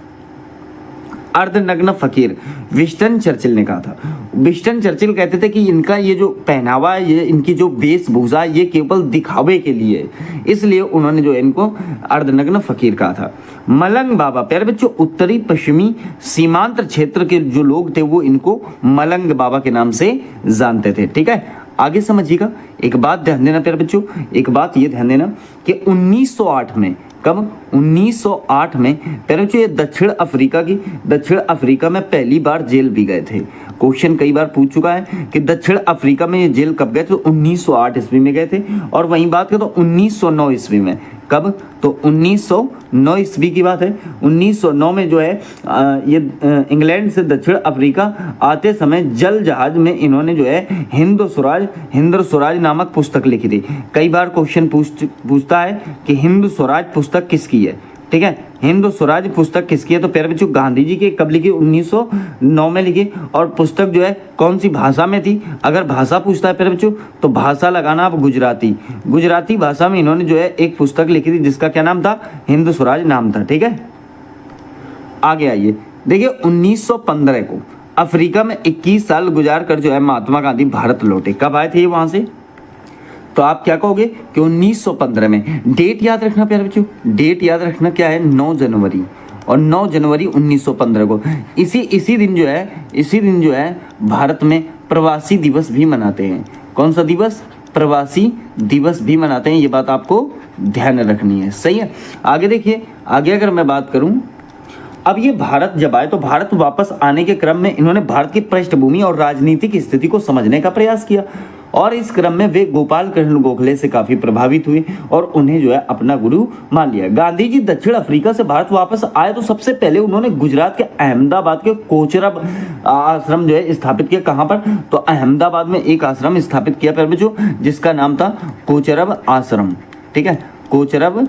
अर्धनग्न फकीर विंस्टन चर्चिल ने कहा था। विंस्टन चर्चिल कहते थे कि इनका ये जो पहनावा है, ये इनकी जो वेशभूषा, ये केवल दिखावे के लिए, इसलिए उन्होंने जो इनको अर्धनग्न फकीर कहा था। मलंग बाबा, प्यारे बच्चों, उत्तरी पश्चिमी सीमांत क्षेत्र के जो लोग थे वो इनको मलंग बाबा के नाम से जानते थे। ठीक है, आगे समझिएगा। एक बात ध्यान देना प्यारे बच्चों, एक बात ये ध्यान देना कि 1908 में, कब? 1908 में प्यारे बच्चों ये दक्षिण अफ्रीका में पहली बार जेल भी गए थे। क्वेश्चन कई बार पूछ चुका है कि दक्षिण अफ्रीका में ये जेल कब गए थे? तो 1908 ईस्वी में गए थे। और वहीं बात करें तो 1909 ईस्वी में, कब? तो 1909 ईस्वी की बात है। 1909 में जो है ये इंग्लैंड से दक्षिण अफ्रीका आते समय जल जहाज में इन्होंने जो है हिंद स्वराज नामक पुस्तक लिखी थी। कई बार क्वेश्चन पूछता है कि हिंद स्वराज पुस्तक किसकी है। ठीक है, हिंद स्वराज पुस्तक किसकी है? तो प्यारे बच्चों गांधी जी की। कब लिखी? 1909 में लिखी। और पुस्तक जो है कौन सी भाषा में थी? अगर भाषा पूछता है प्यारे बच्चों तो भाषा लगाना आप गुजराती भाषा में इन्होंने जो है एक पुस्तक लिखी थी जिसका क्या नाम था? हिंद स्वराज नाम था। ठीक है, आगे आइए देखिए 1915 को अफ्रीका में 21 साल गुजार कर जो है महात्मा गांधी भारत लौटे। कब आए थे ये वहां से? तो आप क्या कहोगे कि 1915 में। डेट याद रखना प्यारे बच्चों, डेट याद रखना क्या है? 9 जनवरी। और 9 जनवरी 1915 को इसी दिन जो है भारत में प्रवासी दिवस भी मनाते हैं। कौन सा दिवस? प्रवासी दिवस भी मनाते हैं। ये बात आपको ध्यान रखनी है, सही है। आगे देखिए, आगे अगर मैं बात करूं, अब ये भारत जब आए तो भारत वापस आने के क्रम में इन्होंने भारत की पृष्ठभूमि और राजनीतिक स्थिति को समझने का प्रयास किया और इस क्रम में वे गोपाल कृष्ण गोखले से काफी प्रभावित हुए और उन्हें जो है अपना गुरु मान लिया। गांधी जी दक्षिण अफ्रीका से भारत वापस आए तो सबसे पहले उन्होंने गुजरात के अहमदाबाद के कोचरब आश्रम जो है स्थापित किया। कहां पर? तो अहमदाबाद में एक आश्रम स्थापित किया प्यारे बच्चों, जिसका नाम था कोचरब आश्रम। ठीक है, कोचरब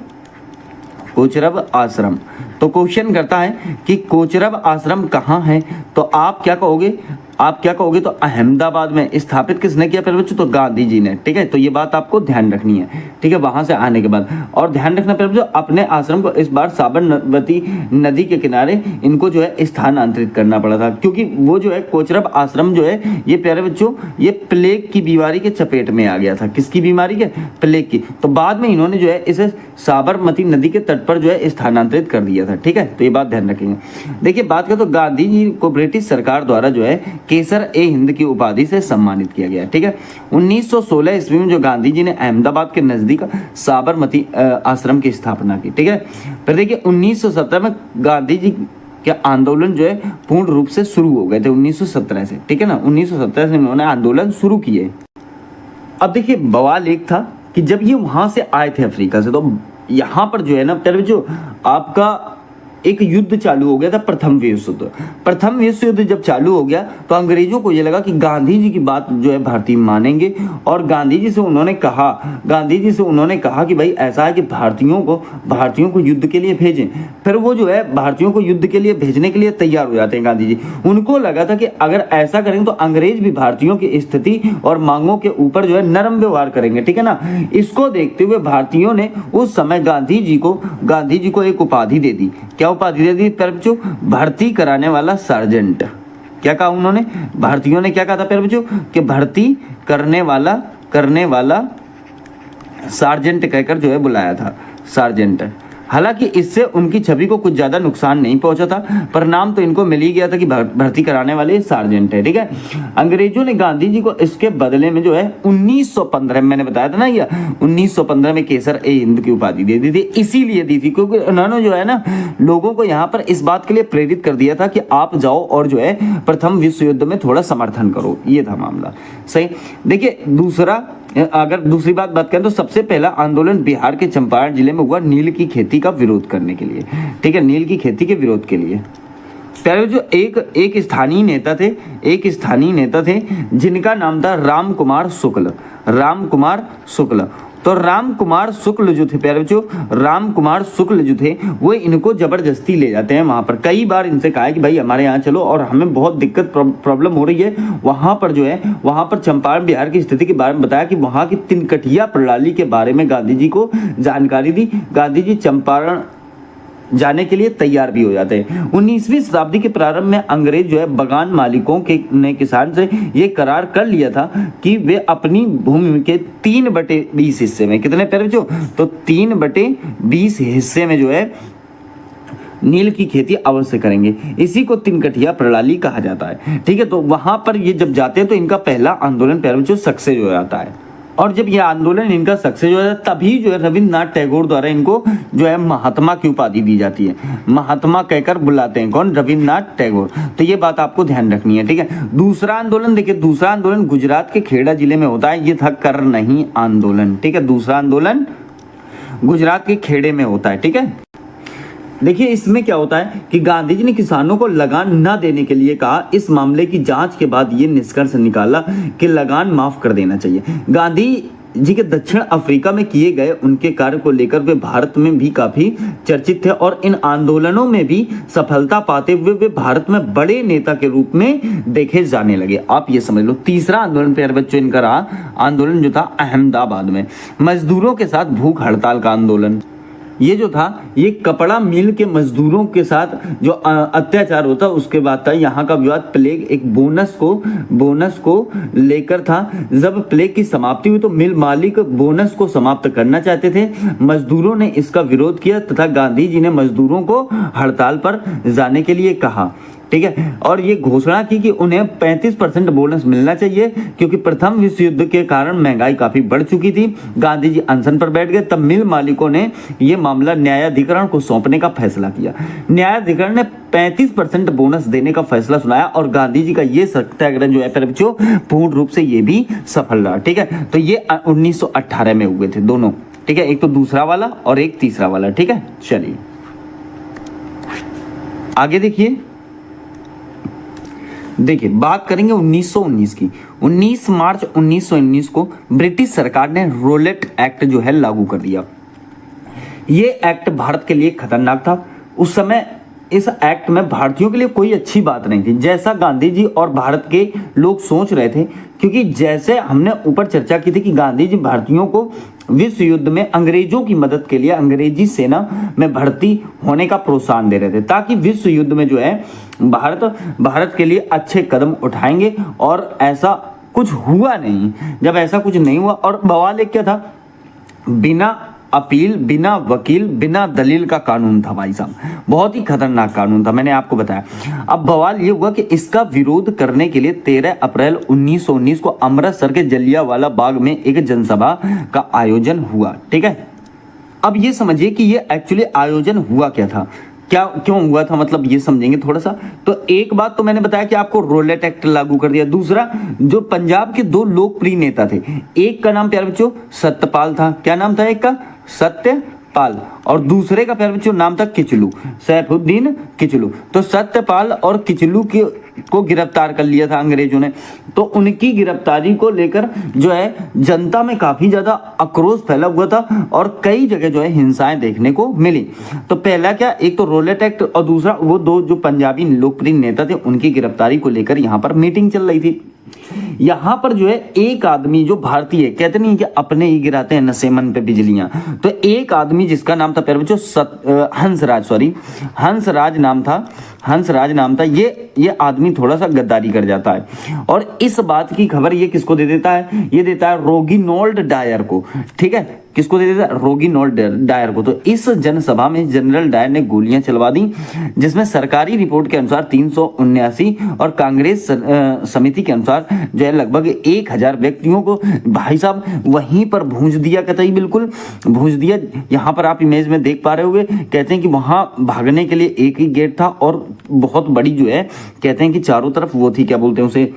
आश्रम। तो क्वेश्चन करता है कि कोचरब आश्रम कहाँ है, तो आप क्या कहोगे? तो अहमदाबाद में स्थापित किसने किया प्यारे बच्चों? तो गांधी जी ने। ठीक है, तो ये बात आपको ध्यान रखनी है। ठीक है, वहां से आने के बाद और ध्यान रखना प्यारे बच्चों, अपने आश्रम को इस बार साबरमती नदी के किनारे इनको जो है स्थानांतरित करना पड़ा था, क्योंकि वो जो है कोचरब आश्रम जो है ये प्यारे बच्चों ये प्लेग की बीमारी के चपेट में आ गया था। किसकी बीमारी के? प्लेग की। तो बाद में इन्होंने जो है इसे साबरमती नदी के तट पर जो है स्थानांतरित कर दिया था। ठीक है, तो ये बात ध्यान रखेंगे। देखिए, बात करें तो गांधी जी को ब्रिटिश सरकार द्वारा जो है केसर ए हिंद की उपाधि से सम्मानित किया गया। ठीक है, 1916 ईस्वी में जो गांधी जी ने अहमदाबाद के नजदीक साबरमती आश्रम की स्थापना की। ठीक है, फिर देखिए 1917 में गांधी जी के आंदोलन जो है पूर्ण रूप से शुरू हो गए थे 1917 से। ठीक है ना, 1917 से उन्होंने आंदोलन शुरू किए। अब देखिए बवाल एक था कि जब ये वहां से आए थे अफ्रीका से, तो यहाँ पर जो है ना प्यारे बच्चों आपका एक युद्ध चालू हो गया था, प्रथम विश्व युद्ध। प्रथम विश्व युद्ध जब चालू हो गया तो अंग्रेजों को ये लगा कि गांधी जी की बात जो है भारतीय मानेंगे और गांधी जी से उन्होंने कहा कि भाई ऐसा है कि भारतीयों को युद्ध के लिए भेजें। फिर वो जो है भारतीयों को युद्ध के लिए भेजने के लिए तैयार हो जाते हैं गांधी जी। उनको लगा था कि अगर ऐसा करेंगे तो अंग्रेज भी भारतीयों की स्थिति और मांगों के ऊपर जो है नरम व्यवहार करेंगे। ठीक है ना, इसको देखते हुए भारतीयों ने उस समय गांधी जी को एक उपाधि दे दी। क्या उपाधि दे दी प्यारे बच्चों? भर्ती कराने वाला सार्जेंट। क्या कहा उन्होंने? भारतीयों ने क्या कहा था प्यारे बच्चों? कि भर्ती करने वाला सार्जेंट कहकर जो है बुलाया था, सार्जेंट। हालांकि इससे उनकी छवि को कुछ ज्यादा नुकसान नहीं पहुंचा था, परिणाम तो इनको मिल ही गया था कि भर्ती कराने वाले सार्जेंट है। ठीक है, अंग्रेजों ने गांधी जी को इसके बदले में जो है 1915 में, मैंने बताया था ना, ये 1915 में केसर ए हिंद की उपाधि दे दी थी। इसीलिए दी थी क्योंकि उन्होंने जो है ना लोगों को यहाँ पर इस बात के लिए प्रेरित कर दिया था कि आप जाओ और जो है प्रथम विश्व युद्ध में थोड़ा समर्थन करो। ये था मामला, सही। देखिए दूसरी बात करें तो सबसे पहला आंदोलन बिहार के चंपारण जिले में हुआ नील की खेती का विरोध करने के लिए। ठीक है, नील की खेती के विरोध के लिए। प्यारे जो एक स्थानीय नेता थे जिनका नाम था राम कुमार शुक्ल। तो राम कुमार शुक्ल जो थे प्यारे बच्चों, वो इनको जबरदस्ती ले जाते हैं वहां पर। कई बार इनसे कहा है कि भाई हमारे यहाँ चलो और हमें बहुत दिक्कत प्रॉब्लम हो रही है। वहां पर चंपारण बिहार की स्थिति के बारे में बताया कि वहां की तिनकठिया प्रणाली के बारे में गांधी जी को जानकारी दी। गांधी जी चंपारण जाने के लिए तैयार भी हो जाते हैं। 19वीं शताब्दी के प्रारंभ में अंग्रेज जो है बगान मालिकों ने किसान से ये करार कर लिया था कि वे अपनी भूमि के 3/20 हिस्से में, कितने प्यारे बच्चों? तो 3/20 हिस्से में जो है नील की खेती अवश्य करेंगे। इसी को तिनकठिया प्रणाली कहा जाता है। ठीक है, तो वहां पर ये जब जाते हैं तो इनका पहला आंदोलन प्यारे बच्चों सक्सेस हो जाता है। और जब ये आंदोलन इनका सक्सेस हो जाता है तभी जो है रविन्द्रनाथ टैगोर द्वारा इनको जो है महात्मा की उपाधि दी जाती है। महात्मा कहकर बुलाते हैं, कौन? रविन्द्रनाथ टैगोर। तो ये बात आपको ध्यान रखनी है। ठीक है, दूसरा आंदोलन गुजरात के खेड़ा जिले में होता है। ये था कर नहीं आंदोलन। ठीक है, दूसरा आंदोलन गुजरात के खेड़े में होता है। ठीक है, देखिए इसमें क्या होता है कि गांधी जी ने किसानों को लगान न देने के लिए कहा। इस मामले की जांच के बाद ये निष्कर्ष निकाला कि लगान माफ कर देना चाहिए। गांधी जी के दक्षिण अफ्रीका में किए गए उनके कार्य को लेकर वे भारत में भी काफी चर्चित थे और इन आंदोलनों में भी सफलता पाते हुए वे भारत में बड़े नेता के रूप में देखे जाने लगे। आप ये समझ लो। तीसरा आंदोलन प्यारे बच्चों इनका रहा आंदोलन जो था अहमदाबाद में मजदूरों के साथ भूख हड़ताल का आंदोलन। ये जो था ये कपड़ा मिल के मजदूरों के साथ जो अत्याचार होता उसके बाद था। यहाँ का विवाद प्लेग एक बोनस को लेकर था। जब प्लेग की समाप्ति हुई तो मिल मालिक बोनस को समाप्त करना चाहते थे। मजदूरों ने इसका विरोध किया तथा गांधी जी ने मजदूरों को हड़ताल पर जाने के लिए कहा। ठीक है। और ये घोषणा की कि उन्हें 35% बोनस मिलना चाहिए क्योंकि प्रथम विश्व युद्ध के कारण महंगाई काफी बढ़ चुकी थी। गांधी जी अनशन पर बैठ गए, तब मिल मालिकों ने यह मामला न्यायाधिकरण को सौंपने का फैसला किया। न्यायाधिकरण ने 35% बोनस देने का फैसला सुनाया और गांधी जी का ये सत्याग्रह जो है फिर जो पूर्ण रूप से ये भी सफल रहा, ठीक है। तो ये 1918 में हुए थे दोनों, ठीक है, एक तो दूसरा वाला और एक तीसरा वाला, ठीक है। चलिए आगे देखिए बात करेंगे 1919 की। 19 मार्च 1919 को ब्रिटिश सरकार ने रोलेट एक्ट जो है लागू कर दिया। ये एक्ट भारत के लिए खतरनाक था। उस समय इस एक्ट में भारतीयों के लिए कोई अच्छी बात नहीं थी, जैसा गांधी जी और भारत के लोग सोच रहे थे, क्योंकि जैसे हमने ऊपर चर्चा की थी कि गांधी जी भारतीयों को विश्व युद्ध में अंग्रेजों की मदद के लिए अंग्रेजी सेना में भर्ती होने का प्रोत्साहन दे रहे थे, ताकि विश्व युद्ध में जो है भारत के लिए अच्छे कदम उठाएंगे। और ऐसा कुछ हुआ नहीं। जब ऐसा कुछ नहीं हुआ और बवाल एक क्या था, बिना अपील, बिना वकील, बिना दलील का कानून था भाई साहब, बहुत ही खतरनाक कानून था, मैंने आपको बताया। अब बवाल ये हुआ कि इसका विरोध करने के लिए 13 अप्रैल 1919 को अमृतसर के जलियांवाला बाग में एक जनसभा का आयोजन हुआ, ठीक है। अब ये समझिए कि ये एक्चुअली आयोजन हुआ क्या था, क्या क्यों हुआ था, मतलब ये समझेंगे थोड़ा सा। तो एक बात तो मैंने बताया कि आपको रोलेट एक्ट लागू कर दिया। दूसरा, जो पंजाब के दो लोकप्रिय नेता थे, एक का नाम प्यारे बच्चों सत्यपाल था। क्या नाम था एक का? सत्यपाल। और दूसरे का प्यारे बच्चों नाम था किचलू, सैफुद्दीन किचलू। तो सत्यपाल और किचलू को गिरफ्तार कर लिया था अंग्रेजों ने। तो उनकी गिरफ्तारी को लेकर जो है जनता में काफी ज्यादा आक्रोश फैला हुआ था और कई जगह जो है हिंसाएं देखने को मिली। तो पहला क्या, एक तो रोलेट एक्ट और दूसरा वो दो जो पंजाबी लोकप्रिय नेता थे उनकी गिरफ्तारी को लेकर यहाँ पर मीटिंग चल रही थी। यहां पर जो है एक आदमी जो भारतीय, कहते नहीं कि अपने ही गिराते हैं नसेमन पे बिजलियां, तो एक आदमी जिसका नाम था प्यारे बच्चों हंसराज नाम था। ये आदमी थोड़ा सा गद्दारी कर जाता है और इस बात की खबर ये किसको दे देता है, ये देता है रोगिनोल्ड डायर को, ठीक है। किसको दे देता है? रोगिनोल्ड डायर को। तो इस जनसभा में जनरल डायर ने गोलियां चलवा दी, जिसमें सरकारी रिपोर्ट के अनुसार 379 और कांग्रेस समिति के अनुसार जो है लगभग 1000 व्यक्तियों को भाई साहब वहीं पर भूंज दिया, कतई बिल्कुल भूंज दिया। यहाँ पर आप इमेज में देख पा रहे होंगे, कहते हैं कि वहां भागने के लिए एक ही गेट था और बहुत बड़ी जो है कहते हैं कि चारों तरफ वो थी, क्या बोलते हैं उसे,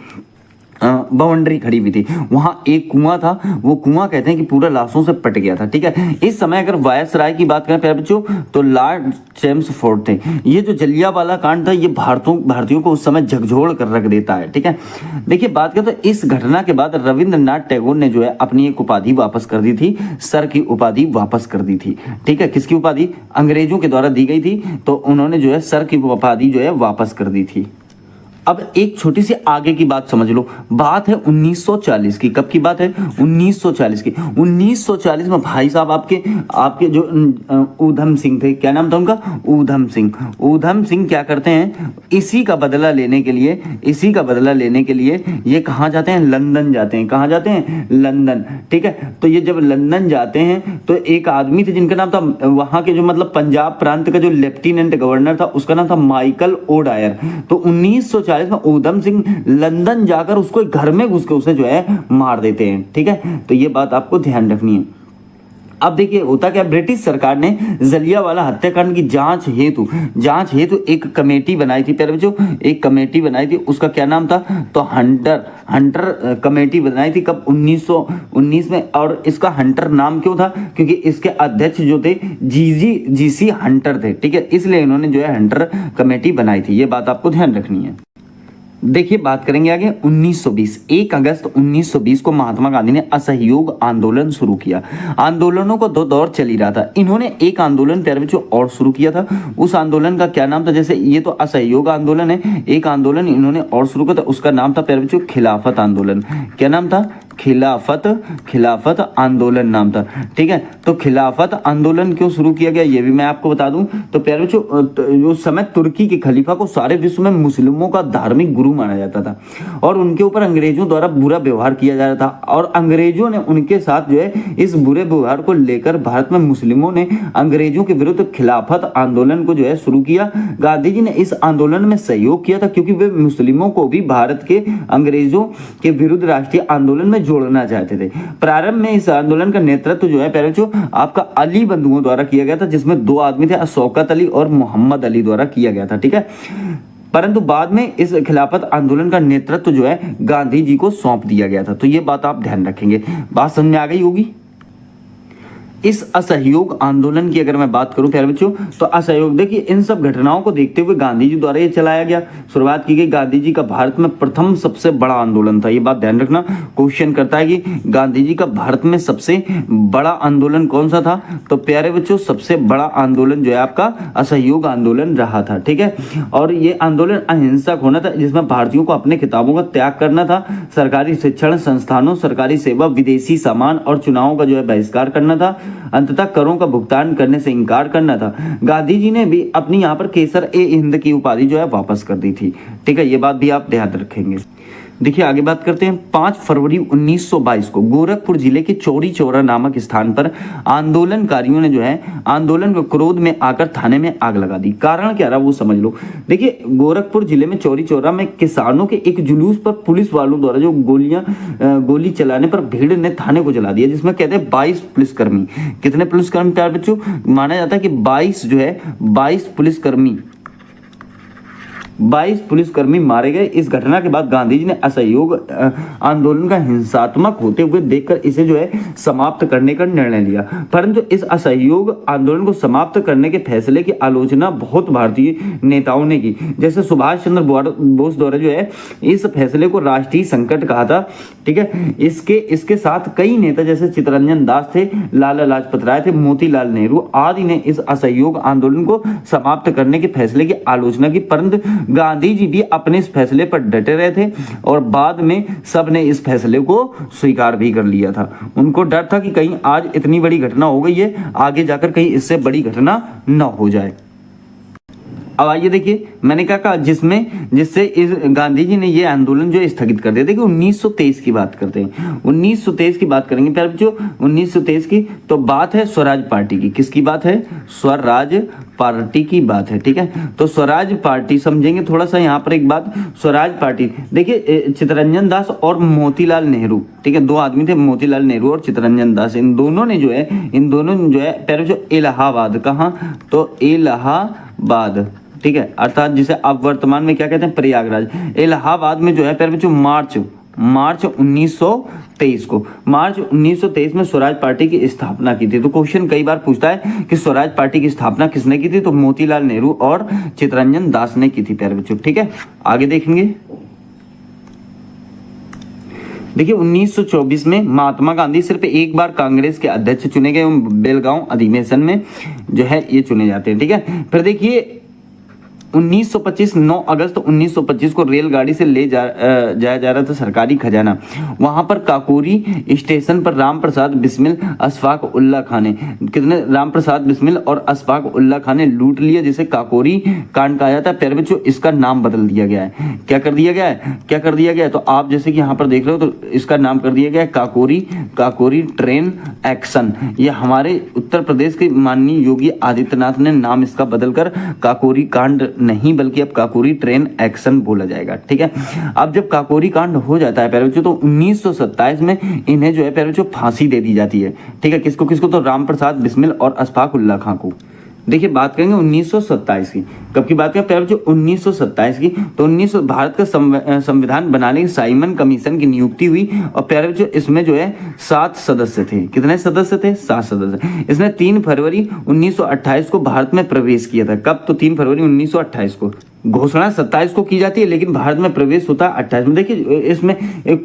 बाउंड्री खड़ी हुई थी। वहां एक कुआं था, वो कुआं कहते हैं कि पूरा लाशों से पट गया था, ठीक है। इस समय अगर वायसराय की बात करें प्यारे बच्चों तो लॉर्ड चेम्सफोर्ड थे। ये जो जलियांवाला कांड था ये भारतीयों को उस समय झकझोर कर रख देता है, ठीक है। देखिए बात करें तो इस घटना के बाद रविंद्रनाथ टैगोर ने जो है अपनी एक उपाधि वापस कर दी थी, सर की उपाधि वापस कर दी थी, ठीक है। किसकी उपाधि? अंग्रेजों के द्वारा दी गई थी, तो उन्होंने जो है सर की उपाधि जो है वापस कर दी थी। अब एक छोटी सी आगे की बात समझ लो, बात है 1940 की। कब की बात है? 1940 की। 1940 में भाई साहब आपके जो ऊधम सिंह थे, क्या नाम था उनका? ऊधम सिंह क्या करते हैं, इसी का बदला लेने के लिए ये कहाँ जाते हैं? लंदन जाते हैं। कहाँ जाते हैं? लंदन, ठीक है। तो ये जब लंदन जाते हैं तो एक आदमी थे जिनका नाम था, वहां के जो मतलब पंजाब प्रांत का जो लेफ्टिनेंट गवर्नर था उसका नाम था माइकल ओ डायर। तो 1940 में ऊधम सिंह लंदन जाकर उसको घर में घुस के उसे जो है मार देते हैं, ठीक है। तो ये बात आपको ध्यान रखनी है। अब देखिए होता क्या, ब्रिटिश सरकार ने जलियांवाला हत्याकांड की जांच हेतु एक कमेटी बनाई थी प्यारे बच्चों, एक कमेटी बनाई थी, उसका क्या नाम था? तो हंटर कमेटी बनाई थी। कब? 1919 में। और इसका हंटर नाम क्यों था? क्योंकि इसके अध्यक्ष जो थे जीसी हंटर थे, ठीक है, इसलिए इन्होंने जो है हंटर कमेटी बनाई थी। ये बात आपको ध्यान रखनी है। देखिए बात करेंगे आगे 1920। 1 अगस्त 1920 को महात्मा गांधी ने असहयोग आंदोलन शुरू किया। आंदोलनों को 2 दौर चल ही रहा था। इन्होंने एक आंदोलन प्यारे बच्चों और शुरू किया था। उस आंदोलन का क्या नाम था? जैसे ये तो असहयोग आंदोलन है, एक आंदोलन इन्होंने और शुरू किया था, उसका नाम था प्यारे बच्चों खिलाफत आंदोलन। क्या नाम था? खिलाफत आंदोलन नाम था। ठीक है, तो खिलाफत आंदोलन क्यों शुरू किया गया ये भी मैं आपको बता दूं। तो प्यारे बच्चों, जो समय तुर्की के खलीफा को सारे विश्व में मुस्लिमों का धार्मिक गुरु माना जाता था और उनके ऊपर अंग्रेजों द्वारा बुरा व्यवहार किया जा रहा था और अंग्रेजों ने उनके साथ जो है इस बुरे व्यवहार को लेकर भारत में मुस्लिमों ने अंग्रेजों के विरुद्ध खिलाफत आंदोलन को जो है शुरू किया। गांधी जी ने इस आंदोलन में सहयोग किया था क्योंकि वे मुस्लिमों को भी भारत के अंग्रेजों के विरुद्ध राष्ट्रीय आंदोलन में जोड़ना चाहते थे। प्रारंभ में इस आंदोलन का नेतृत्व जो है प्यारे बच्चों आपका अली बंधुओं द्वारा किया गया था, जिसमें दो आदमी थे, शौकत अली और मोहम्मद अली द्वारा किया गया था। ठीक है, परंतु बाद में इस खिलाफत आंदोलन का नेतृत्व जो है गांधी जी को सौंप दिया गया था। तो ये बात आप ध्यान रखेंगे। बात समझ में आ गई होगी। इस असहयोग आंदोलन की अगर मैं बात करूं प्यारे बच्चों, तो असहयोग देखिए इन सब घटनाओं को देखते हुए गांधी जी द्वारा ये चलाया गया, शुरुआत की गई। गांधी जी का भारत में प्रथम सबसे बड़ा आंदोलन था, ये बात ध्यान रखना। क्वेश्चन करता है कि गांधी जी का भारत में सबसे बड़ा आंदोलन कौन सा था, तो प्यारे बच्चों सबसे बड़ा आंदोलन जो है आपका असहयोग आंदोलन रहा था। ठीक है, और ये आंदोलन अहिंसक होना था, जिसमें भारतीयों को अपने किताबों का त्याग करना था, सरकारी शिक्षण संस्थानों, सरकारी सेवा, विदेशी सामान और चुनावों का जो है बहिष्कार करना था, अंततः करों का भुगतान करने से इनकार करना था। गांधी जी ने भी अपनी यहाँ पर केसर ए हिंद की उपाधि जो है वापस कर दी थी। ठीक है, ये बात भी आप ध्यान रखेंगे। देखिए आगे बात करते हैं। 5 फरवरी 1922 को गोरखपुर जिले के चौरी चौरा नामक स्थान पर आंदोलनकारियों ने जो है आंदोलन को क्रोध में आकर थाने में आग लगा दी। कारण क्या रहा वो समझ लो। देखिए गोरखपुर जिले में चौरी चौरा में किसानों के एक जुलूस पर पुलिस वालों द्वारा जो गोली चलाने पर भीड़ ने थाने को जला दिया, जिसमें कहते हैं 22 पुलिसकर्मी। कितने पुलिसकर्मी प्यारे बच्चों? माना जाता है कि 22 पुलिसकर्मी मारे गए। इस घटना के बाद गांधी जी ने असहयोग आंदोलन का हिंसात्मक होते हुए देखकर इसे जो है समाप्त करने का निर्णय लिया। परंतु इस असहयोग आंदोलन को समाप्त करने के फैसले की आलोचना बहुत भारतीय नेताओं ने की। जैसे सुभाष चंद्र बोस द्वारा जो है इस फैसले को राष्ट्रीय संकट कहा था। ठीक है, इसके साथ कई नेता जैसे चित्तरंजन दास थे, लाला लाजपत राय थे, मोतीलाल नेहरू आदि ने इस असहयोग आंदोलन को समाप्त करने के फैसले की आलोचना की। परंतु गांधी जी भी अपने इस फैसले पर डटे रहे थे और बाद में सब ने इस फैसले को स्वीकार भी कर लिया था। उनको डर था कि कहीं आज इतनी बड़ी घटना हो गई है, आगे जाकर कहीं इससे बड़ी घटना न हो जाए। अब आइए देखिए, मैंने क्या कहा जिससे इस गांधी जी ने ये आंदोलन जो स्थगित कर दिया। देखिए 1923 की बात करते हैं। 1923 की बात करेंगे प्यारे बच्चों। 1923 की तो बात है स्वराज पार्टी की। किसकी बात है? स्वराज पार्टी की बात है। ठीक है, तो स्वराज पार्टी समझेंगे थोड़ा सा यहाँ पर एक बात। स्वराज पार्टी देखिए चित्तरंजन दास और मोतीलाल नेहरू, ठीक है, दो आदमी थे, मोतीलाल नेहरू और चित्तरंजन दास। इन दोनों ने जो है प्यारे बच्चों इलाहाबाद, कहाँ? तो इलाहाबाद, ठीक है, अर्थात जिसे अब वर्तमान में क्या कहते हैं? प्रयागराज। इलाहाबाद में जो है प्यारे बच्चों मार्च 1923 में स्वराज पार्टी की स्थापना की थी। तो क्वेश्चन कई बार पूछता है कि स्वराज पार्टी की स्थापना किसने की थी? तो मोतीलाल नेहरू और चित्तरंजन दास ने की थी प्यारे बच्चों। ठीक है, आगे देखेंगे। देखिए 1924 में महात्मा गांधी सिर्फ एक बार कांग्रेस के अध्यक्ष चुने गए। बेलगांव अधिवेशन में जो है ये चुने जाते हैं। ठीक है, फिर देखिए 9 अगस्त 1925 को रेलगाड़ी से ले जाया जा रहा था सरकारी खजाना। वहां पर काकोरी स्टेशन पर राम प्रसाद बिस्मिल, अशफाक उल्ला खां ने राम प्रसाद बिस्मिल और अशफाक उल्ला खां ने लूट लिया, जिसे काकोरी कांड कहा जाता है। प्यारे बच्चों इसका नाम बदल दिया गया है। क्या कर दिया गया है? तो आप जैसे कि यहाँ पर देख रहे हो, तो इसका नाम कर दिया गया है काकोरी ट्रेन एक्शन। ये हमारे उत्तर प्रदेश के माननीय योगी आदित्यनाथ ने नाम इसका बदलकर काकोरी कांड नहीं बल्कि अब काकोरी ट्रेन एक्शन बोला जाएगा। ठीक है, अब जब काकोरी कांड हो जाता है प्यारे बच्चों, तो 1927 में इन्हें जो है प्यारे बच्चों फांसी दे दी जाती है। ठीक है, किसको? तो राम प्रसाद बिस्मिल और अशफाक उल्ला खां को। देखिए बात करेंगे 1927 की। कब की बात करें प्यारे बच्चों? 1927 की। तो भारत का संविधान बनाने की साइमन कमीशन की नियुक्ति हुई और प्यारे बच्चों इसमें जो है 7 सदस्य थे। कितने सदस्य थे? 7 सदस्य। इसने 3 फरवरी 1928 को भारत में प्रवेश किया था। कब? तो 3 फरवरी 1928 को। घोषणा 27 को की जाती है, लेकिन भारत में प्रवेश होता है 28 में। देखिए इसमें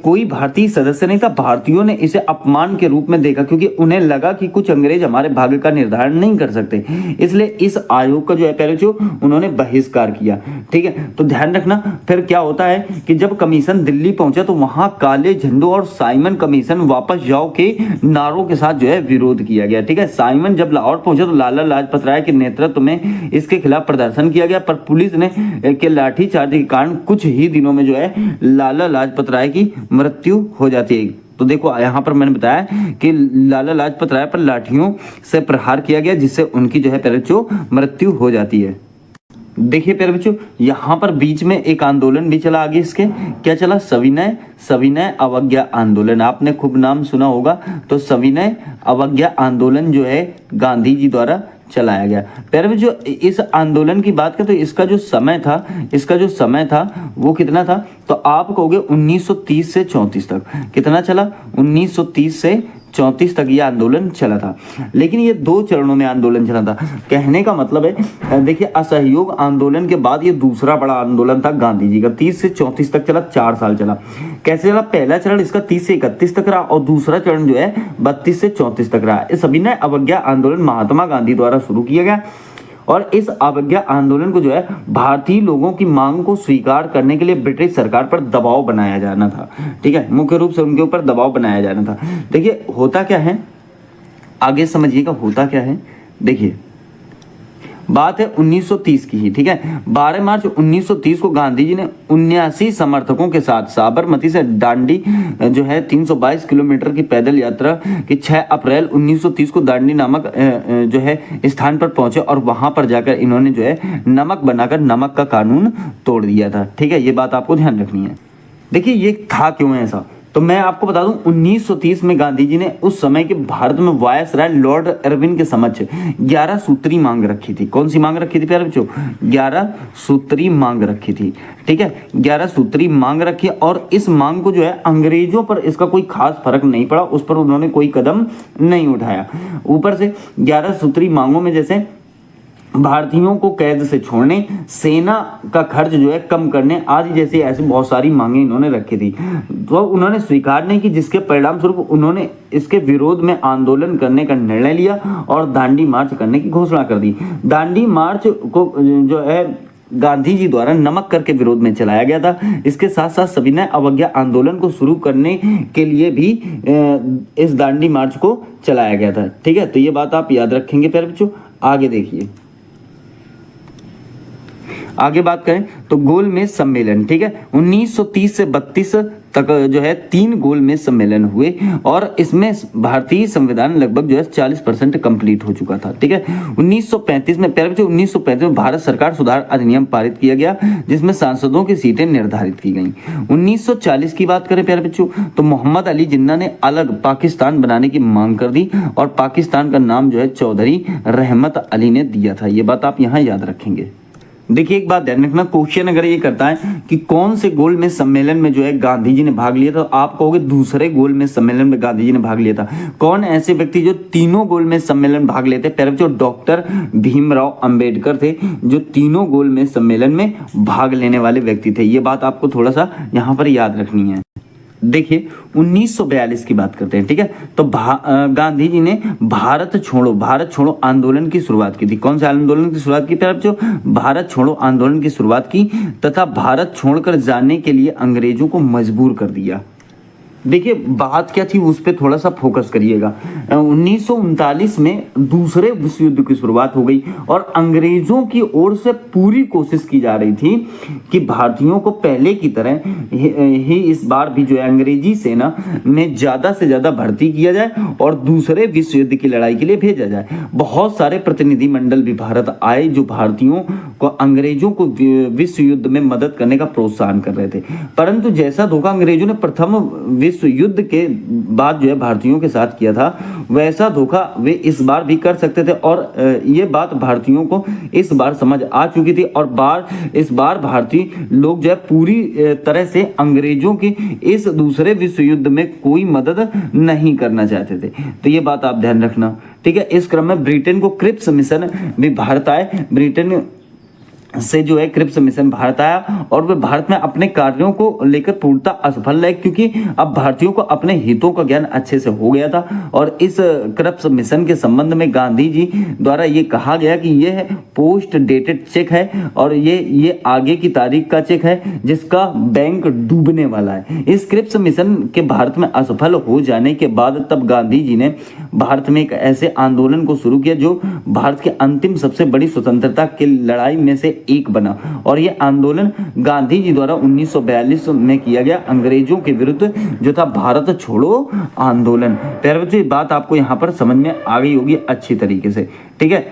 कोई भारतीय सदस्य नहीं था, भारतीयों ने इसे अपमान के रूप में देखा, क्योंकि उन्हें लगा कि कुछ अंग्रेज हमारे भाग्य का निर्धारण नहीं कर सकते, इसलिए इस आयोग का जो है प्यारे बच्चों उन्होंने बहिष्कार किया। ठीक है, तो ध्यान रखना फिर क्या होता है कि जब कमीशन दिल्ली पहुंचा तो वहां काले झंडों और साइमन कमीशन वापस जाओ के नारों के साथ जो है विरोध किया गया। ठीक है, साइमन जब लाहौर पहुंचा तो लाला लाजपत राय के नेतृत्व में इसके खिलाफ प्रदर्शन किया गया, पर पुलिस ने के लाठीचार्ज के कारण कुछ ही दिनों में जो है लाला लाजपत राय की मृत्यु हो जाती है। तो देखो यहाँ पर मैंने बताया कि लाला लाजपत राय पर लाठियों से प्रहार किया गया, जिससे उनकी जो है प्यारे बच्चों मृत्यु हो जाती है। देखिए प्यारे बच्चों यहाँ पर बीच में एक आंदोलन भी चला, आगे इसके क्या चला, सविनय अवज्ञा आंदोलन। आपने खूब नाम सुना होगा। तो सविनय अवज्ञा आंदोलन जो है गांधी जी द्वारा चलाया गया। प्यारे बच्चों इस आंदोलन की बात करें तो इसका जो समय था वो कितना था, तो आप कहोगे 1930 से 34 तक। कितना चला, 1930 से 34 तक ये आंदोलन चला था, लेकिन ये 2 चरणों में आंदोलन चला था। कहने का मतलब है, देखिए असहयोग आंदोलन के बाद ये दूसरा बड़ा आंदोलन था गांधी जी का, 30 से 34 तक चला, 4 साल चला। कैसे चला, पहला चरण इसका 30 से 31 तक रहा और दूसरा चरण जो है 32 से 34 तक रहा। इस सविनय अवज्ञा आंदोलन महात्मा गांधी द्वारा शुरू किया गया और इस अवज्ञा आंदोलन को जो है भारतीय लोगों की मांग को स्वीकार करने के लिए ब्रिटिश सरकार पर दबाव बनाया जाना था। ठीक है, मुख्य रूप से उनके ऊपर दबाव बनाया जाना था। देखिए होता क्या है, आगे समझिएगा होता क्या है। देखिए बात है 1930 की ही। ठीक है, 12 मार्च 1930 को गांधी जी ने 79 समर्थकों के साथ साबरमती से दांडी जो है 322 किलोमीटर की पैदल यात्रा की 6 अप्रैल 1930 को दांडी नामक जो है स्थान पर पहुंचे और वहां पर जाकर इन्होंने जो है नमक बनाकर नमक का कानून तोड़ दिया था। ठीक है, ये बात आपको ध्यान रखनी है। देखिए ये था क्यों ऐसा, तो मैं आपको बता दूं 1930 में गांधी जी ने उस समय के भारत में वायसराय लॉर्ड इरविन के समक्ष 11 सूत्री मांग रखी थी। कौन सी मांग रखी थी प्यारे बच्चों, 11 सूत्री मांग रखी थी। ठीक है, 11 सूत्री मांग रखी और इस मांग को जो है अंग्रेजों पर इसका कोई खास फर्क नहीं पड़ा, उस पर उन्होंने कोई कदम नहीं उठाया। ऊपर से 11 सूत्री मांगों में जैसे भारतीयों को कैद से छोड़ने, सेना का खर्च जो है कम करने आदि जैसी ऐसी बहुत सारी मांगे इन्होंने रखी थी, तो उन्होंने स्वीकार नहीं की, जिसके परिणाम स्वरूप उन्होंने इसके विरोध में आंदोलन करने का निर्णय लिया और दांडी मार्च करने की घोषणा कर दी। दांडी मार्च को जो है गांधी जी द्वारा नमक कर के विरोध में चलाया गया था। इसके साथ साथ सविनय अवज्ञा आंदोलन को शुरू करने के लिए भी इस दांडी मार्च को चलाया गया था। ठीक है, तो ये बात आप याद रखेंगे प्यारे बच्चों। आगे देखिए, आगे बात करें तो गोलमेज सम्मेलन। ठीक है, 1930 से 32 तक जो है 3 गोलमेज सम्मेलन हुए और इसमें भारतीय संविधान लगभग जो है 40% कंप्लीट हो चुका था। ठीक है, 1935 में प्यारे बच्चों 1935 में भारत सरकार सुधार अधिनियम पारित किया गया, जिसमें सांसदों की सीटें निर्धारित की गई। 1940 की बात करें प्यारे बच्चों तो मोहम्मद अली जिन्ना ने अलग पाकिस्तान बनाने की मांग कर दी और पाकिस्तान का नाम जो है चौधरी रहमत अली ने दिया था। ये बात आप यहाँ याद रखेंगे। देखिए एक बात ध्यान रखना, क्वेश्चन अगर ये करता है कि कौन से गोलमेज सम्मेलन में जो है गांधी जी ने भाग लिया था, तो आप कहोगे दूसरे गोलमेज सम्मेलन में गांधी जी ने भाग लिया था। कौन ऐसे व्यक्ति जो तीनों गोलमेज सम्मेलन भाग लेते, पहले जो डॉक्टर भीमराव अंबेडकर थे, जो तीनों गोलमेज सम्मेलन में भाग लेने वाले व्यक्ति थे। ये बात आपको थोड़ा सा यहाँ पर याद रखनी है। देखिए 1942 की बात करते हैं। ठीक है, तो गांधी जी ने भारत छोड़ो आंदोलन की शुरुआत की थी। कौन से आंदोलन की शुरुआत की थी जो भारत छोड़ो आंदोलन की शुरुआत की तथा भारत छोड़कर जाने के लिए अंग्रेजों को मजबूर कर दिया। देखिए बात क्या थी उस पर थोड़ा सा फोकस करिएगा। 1939 में दूसरे विश्व युद्ध की शुरुआत हो गई और अंग्रेजों की ओर से पूरी कोशिश की जा रही थी कि भारतीयों को पहले की तरह ही इस बार भी जो है अंग्रेजी सेना में ज्यादा से ज्यादा भर्ती किया जाए और दूसरे विश्व युद्ध की लड़ाई के लिए भेजा जाए। बहुत सारे प्रतिनिधि मंडल भी भारत आए जो भारतीयों को अंग्रेजों को विश्व युद्ध में मदद करने का प्रोत्साहन कर रहे थे, परंतु जैसा धोखा अंग्रेजों ने प्रथम विश्व युद्ध के बाद जो है भारतीयों के साथ किया था, वैसा धोखा वे इस बार भी कर सकते थे और ये बात भारतीयों को इस बार समझ आ चुकी थी और इस बार भारतीय लोग जो है पूरी तरह से अंग्रेजों की इस दूसरे विश्व युद्ध में कोई मदद नहीं करना चाहते थे। तो ये बात आप ध्यान रखना। ठीक है, इस क्रम में ब्रिटेन को क्रिप्स मिशन भी भारत आए। ब्रिटेन से जो है क्रिप्स मिशन भारत आया और वह भारत में अपने कार्यों को लेकर पूर्णतः असफल रहे, क्योंकि अब भारतीयों को अपने हितों का ज्ञान अच्छे से हो गया था। और इस क्रिप्स मिशन के संबंध में गांधी जी द्वारा ये कहा गया कि यह पोस्ट डेटेड चेक है और ये आगे की तारीख का चेक है जिसका बैंक डूबने वाला है। इस क्रिप्स मिशन के भारत में असफल हो जाने के बाद तब गांधी जी ने भारत में एक ऐसे आंदोलन को शुरू किया जो भारत के अंतिम सबसे बड़ी स्वतंत्रता की लड़ाई में से एक बना। और यह आंदोलन गांधी जी द्वारा 1942 में किया गया अंग्रेजों के विरुद्ध जो था भारत छोड़ो आंदोलन। प्यारे बच्चों, बात आपको यहाँ पर समझ में आ गई होगी अच्छी तरीके से, ठीक है।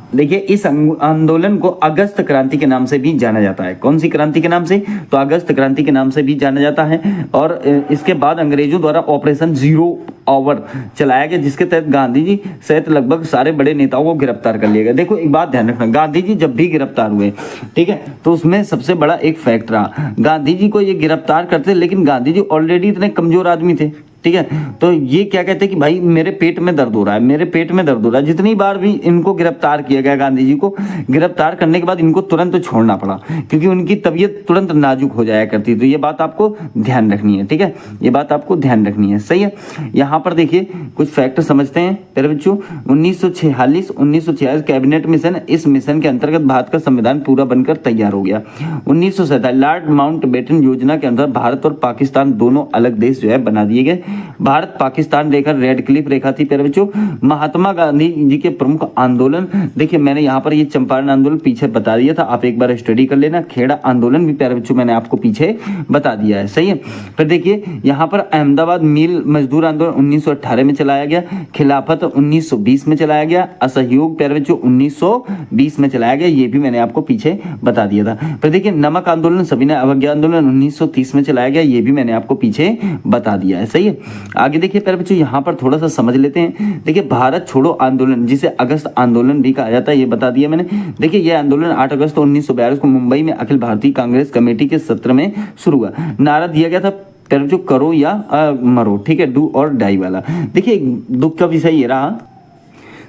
देखिए, इस आंदोलन को अगस्त क्रांति के नाम से भी जाना जाता है। कौन सी क्रांति के नाम से? तो अगस्त क्रांति के नाम से भी जाना जाता है। और इसके बाद अंग्रेजों द्वारा ऑपरेशन जीरो आवर चलाया गया, जिसके तहत गांधी जी सहित लगभग सारे बड़े नेताओं को गिरफ्तार कर लिया गया। देखो, एक बात ध्यान रखना, गांधी जी जब भी गिरफ्तार हुए, ठीक है, तो उसमें सबसे बड़ा एक फैक्ट रहा, गांधी जी को ये गिरफ्तार करते, लेकिन गांधी जी ऑलरेडी इतने कमजोर आदमी थे, ठीक है। तो ये क्या कहते हैं कि भाई मेरे पेट में दर्द हो रहा है, मेरे पेट में दर्द हो रहा है। जितनी बार भी इनको गिरफ्तार किया गया, गांधी जी को गिरफ्तार करने के बाद इनको तुरंत छोड़ना पड़ा, क्योंकि उनकी तबीयत तुरंत नाजुक हो जाया करती। तो ये बात आपको ध्यान रखनी है, ठीक है, ये बात आपको ध्यान रखनी है, सही है। यहाँ पर देखिए कुछ फैक्ट समझते हैं प्यारे बच्चों। 1946 कैबिनेट मिशन, इस मिशन के अंतर्गत भारत का संविधान पूरा बनकर तैयार हो गया। 1947 लॉर्ड माउंटबेटन योजना के अंदर भारत और पाकिस्तान दोनों अलग देश जो है बना दिए गए। भारत पाकिस्तान रेखा रेड क्लिफ रेखा थी प्यारे बच्चों। महात्मा गांधी जी के प्रमुख आंदोलन, देखिए मैंने यहाँ पर ये चंपारण आंदोलन पीछे बता दिया था, आप एक बार स्टडी कर लेना। खेड़ा आंदोलन भी प्यारे बच्चों मैंने आपको पीछे बता दिया है, सही है। फिर देखिए यहाँ पर अहमदाबाद मिल मजदूर आंदोलन 1918 में चलाया गया। खिलाफत 1920 में चलाया गया। असहयोग प्यारे बच्चों 1920 में चलाया गया, ये भी मैंने आपको पीछे बता दिया था। फिर देखिए नमक आंदोलन, सविनय अवज्ञा आंदोलन 1930 में चलाया गया, ये भी मैंने आपको पीछे बता दिया है, सही है। आगे देखिए प्यारे बच्चों, यहाँ पर थोड़ा सा समझ लेते हैं। देखिए भारत छोड़ो आंदोलन, जिसे अगस्त आंदोलन भी कहा जाता है, ये बता दिया मैंने। देखिए यह आंदोलन 8 अगस्त 1942 को मुंबई में अखिल भारतीय कांग्रेस कमेटी के सत्र में शुरू हुआ। नारा दिया गया था प्यारे बच्चों, करो या मरो, ठीक है, डू और डाई वाला। देखिए दुख का विषय ये रहा,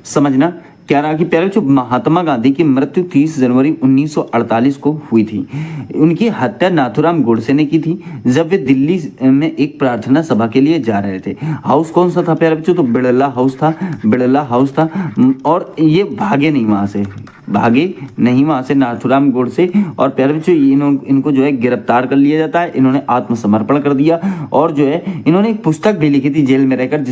समझना क्या रहा कि प्यारे बच्चों, महात्मा गांधी की मृत्यु 30 जनवरी 1948 को हुई थी। उनकी हत्या नाथूराम गोडसे ने की थी जब वे दिल्ली में एक प्रार्थना सभा के लिए जा रहे थे। हाउस कौन सा था प्यारे बच्चों? तो बिड़ला हाउस था, बिड़ला हाउस था। और ये भागे नहीं वहां से नाथूराम गोडसे। और प्यारे बच्चों इनको जो है गिरफ्तार कर लिया जाता है। इन्होंने आत्मसमर्पण कर दिया और जो है इन्होंने एक पुस्तक भी लिखी थी जेल में रहकर,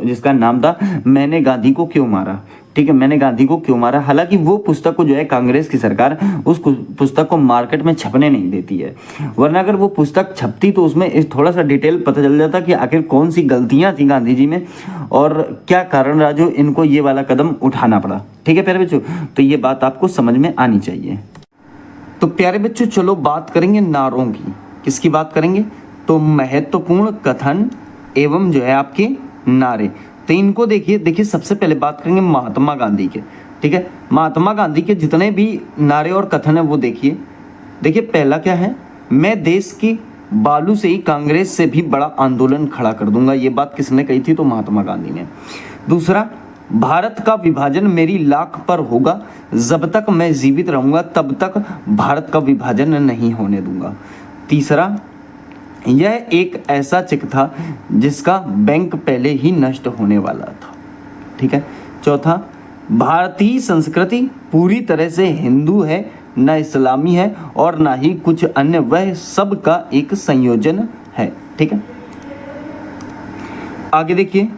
जिसका नाम था मैंने गांधी को क्यों मारा, ठीक है, मैंने गांधी को क्यों मारा। हालांकि वो पुस्तक को जो है कांग्रेस की सरकार उस पुस्तक को मार्केट में छपने नहीं देती है, वरना अगर वो पुस्तक छपती तो उसमें थोड़ा सा डिटेल पता चल जाता कि आखिर कौन सी गलतियां थी गांधी जी में और क्या कारण रहा जो इनको ये वाला कदम उठाना पड़ा, ठीक है प्यारे बच्चों। तो ये बात आपको समझ में आनी चाहिए। तो प्यारे बच्चों चलो बात करेंगे नारों की। किसकी बात करेंगे? तो महत्वपूर्ण कथन एवं जो है आपके नारे। तो इनको देखिए सबसे पहले बात करेंगे महात्मा गांधी के, ठीक है। महात्मा गांधी के जितने भी नारे और कथन है वो देखिए पहला क्या है, मैं देश की बालू से ही कांग्रेस से भी बड़ा आंदोलन खड़ा कर दूंगा। ये बात किसने कही थी? तो महात्मा गांधी ने। दूसरा, भारत का विभाजन मेरी लाख पर होगा, जब तक मैं जीवित रहूंगा तब तक भारत का विभाजन नहीं होने दूंगा। तीसरा, यह एक ऐसा चेक था जिसका बैंक पहले ही नष्ट होने वाला था, ठीक है। चौथा, भारतीय संस्कृति पूरी तरह से हिंदू है, न इस्लामी है और ना ही कुछ अन्य, वह सब का एक संयोजन है, ठीक है। आगे देखिए,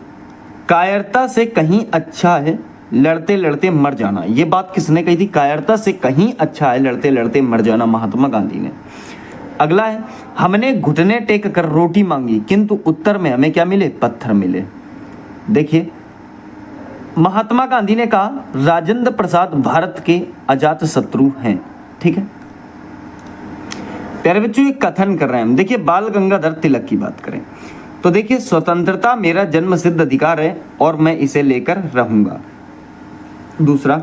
कायरता से कहीं अच्छा है लड़ते लड़ते मर जाना। ये बात किसने कही थी? कायरता से कहीं अच्छा है लड़ते लड़ते मर जाना, महात्मा गांधी ने। अगला है, हमने घुटने टेक कर रोटी मांगी किंतु उत्तर में हमें क्या मिले? पत्थर मिले। देखिए महात्मा गांधी ने कहा राजेंद्र प्रसाद भारत के अजात शत्रु हैं, ठीक है। प्यारे बच्चों ये कथन कर रहे हैं हम। देखिए बाल गंगाधर तिलक की बात करें तो देखिए, स्वतंत्रता मेरा जन्म सिद्ध अधिकार है और मैं इसे लेकर रहूंगा। दूसरा,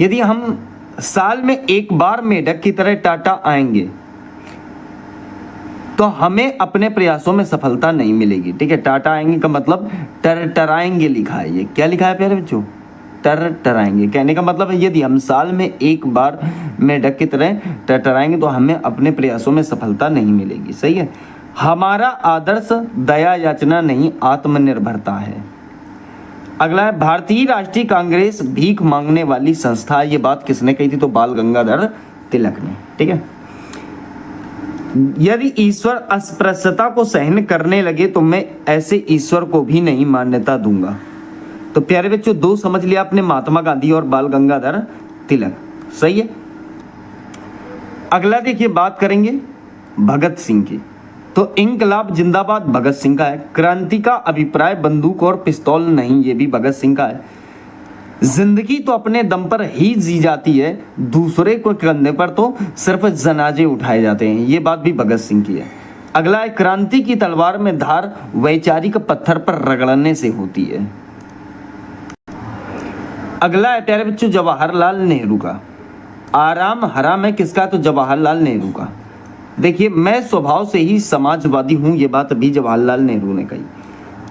यदि हम साल में एक बार मेढक की तरह टाटा आएंगे तो हमें अपने प्रयासों में सफलता नहीं मिलेगी, ठीक है। टाटा आएंगे का मतलब टराएंगे लिखा है। ये क्या लिखा है प्यारे बच्चों? टरटराएंगे। कहने का मतलब है यदि हम साल में एक बार मेढक की तरह टरटराएंगे तो हमें अपने प्रयासों में सफलता नहीं मिलेगी। सही है। हमारा आदर्श दया याचना नहीं आत्मनिर्भरता है। अगला है भारतीय राष्ट्रीय कांग्रेस भीख मांगने वाली संस्था। ये बात किसने कही थी? तो बाल गंगाधर तिलक ने। ठीक है। यदि ईश्वर अस्पृश्यता को सहन करने लगे तो मैं ऐसे ईश्वर को भी नहीं मान्यता दूंगा। तो प्यारे बच्चों, दो समझ लिया आपने, महात्मा गांधी और बाल गंगाधर तिलक। सही है। अगला देखिए, बात करेंगे भगत सिंह की। तो इंकलाब जिंदाबाद भगत सिंह का है। क्रांति का अभिप्राय बंदूक और पिस्तौल नहीं, ये भी भगत सिंह का है। जिंदगी तो अपने दम पर ही जी जाती है, दूसरे को कंधे पर तो सिर्फ जनाजे उठाए जाते हैं, ये बात भी भगत सिंह की है। अगला है क्रांति की तलवार में धार वैचारिक पत्थर पर रगड़ने से होती है। अगला है प्यारे बच्चों जवाहरलाल नेहरू का। आराम हराम है किसका? तो जवाहरलाल नेहरू का। देखिए, मैं स्वभाव से ही समाजवादी हूं, ये बात भी जवाहरलाल नेहरू ने कही।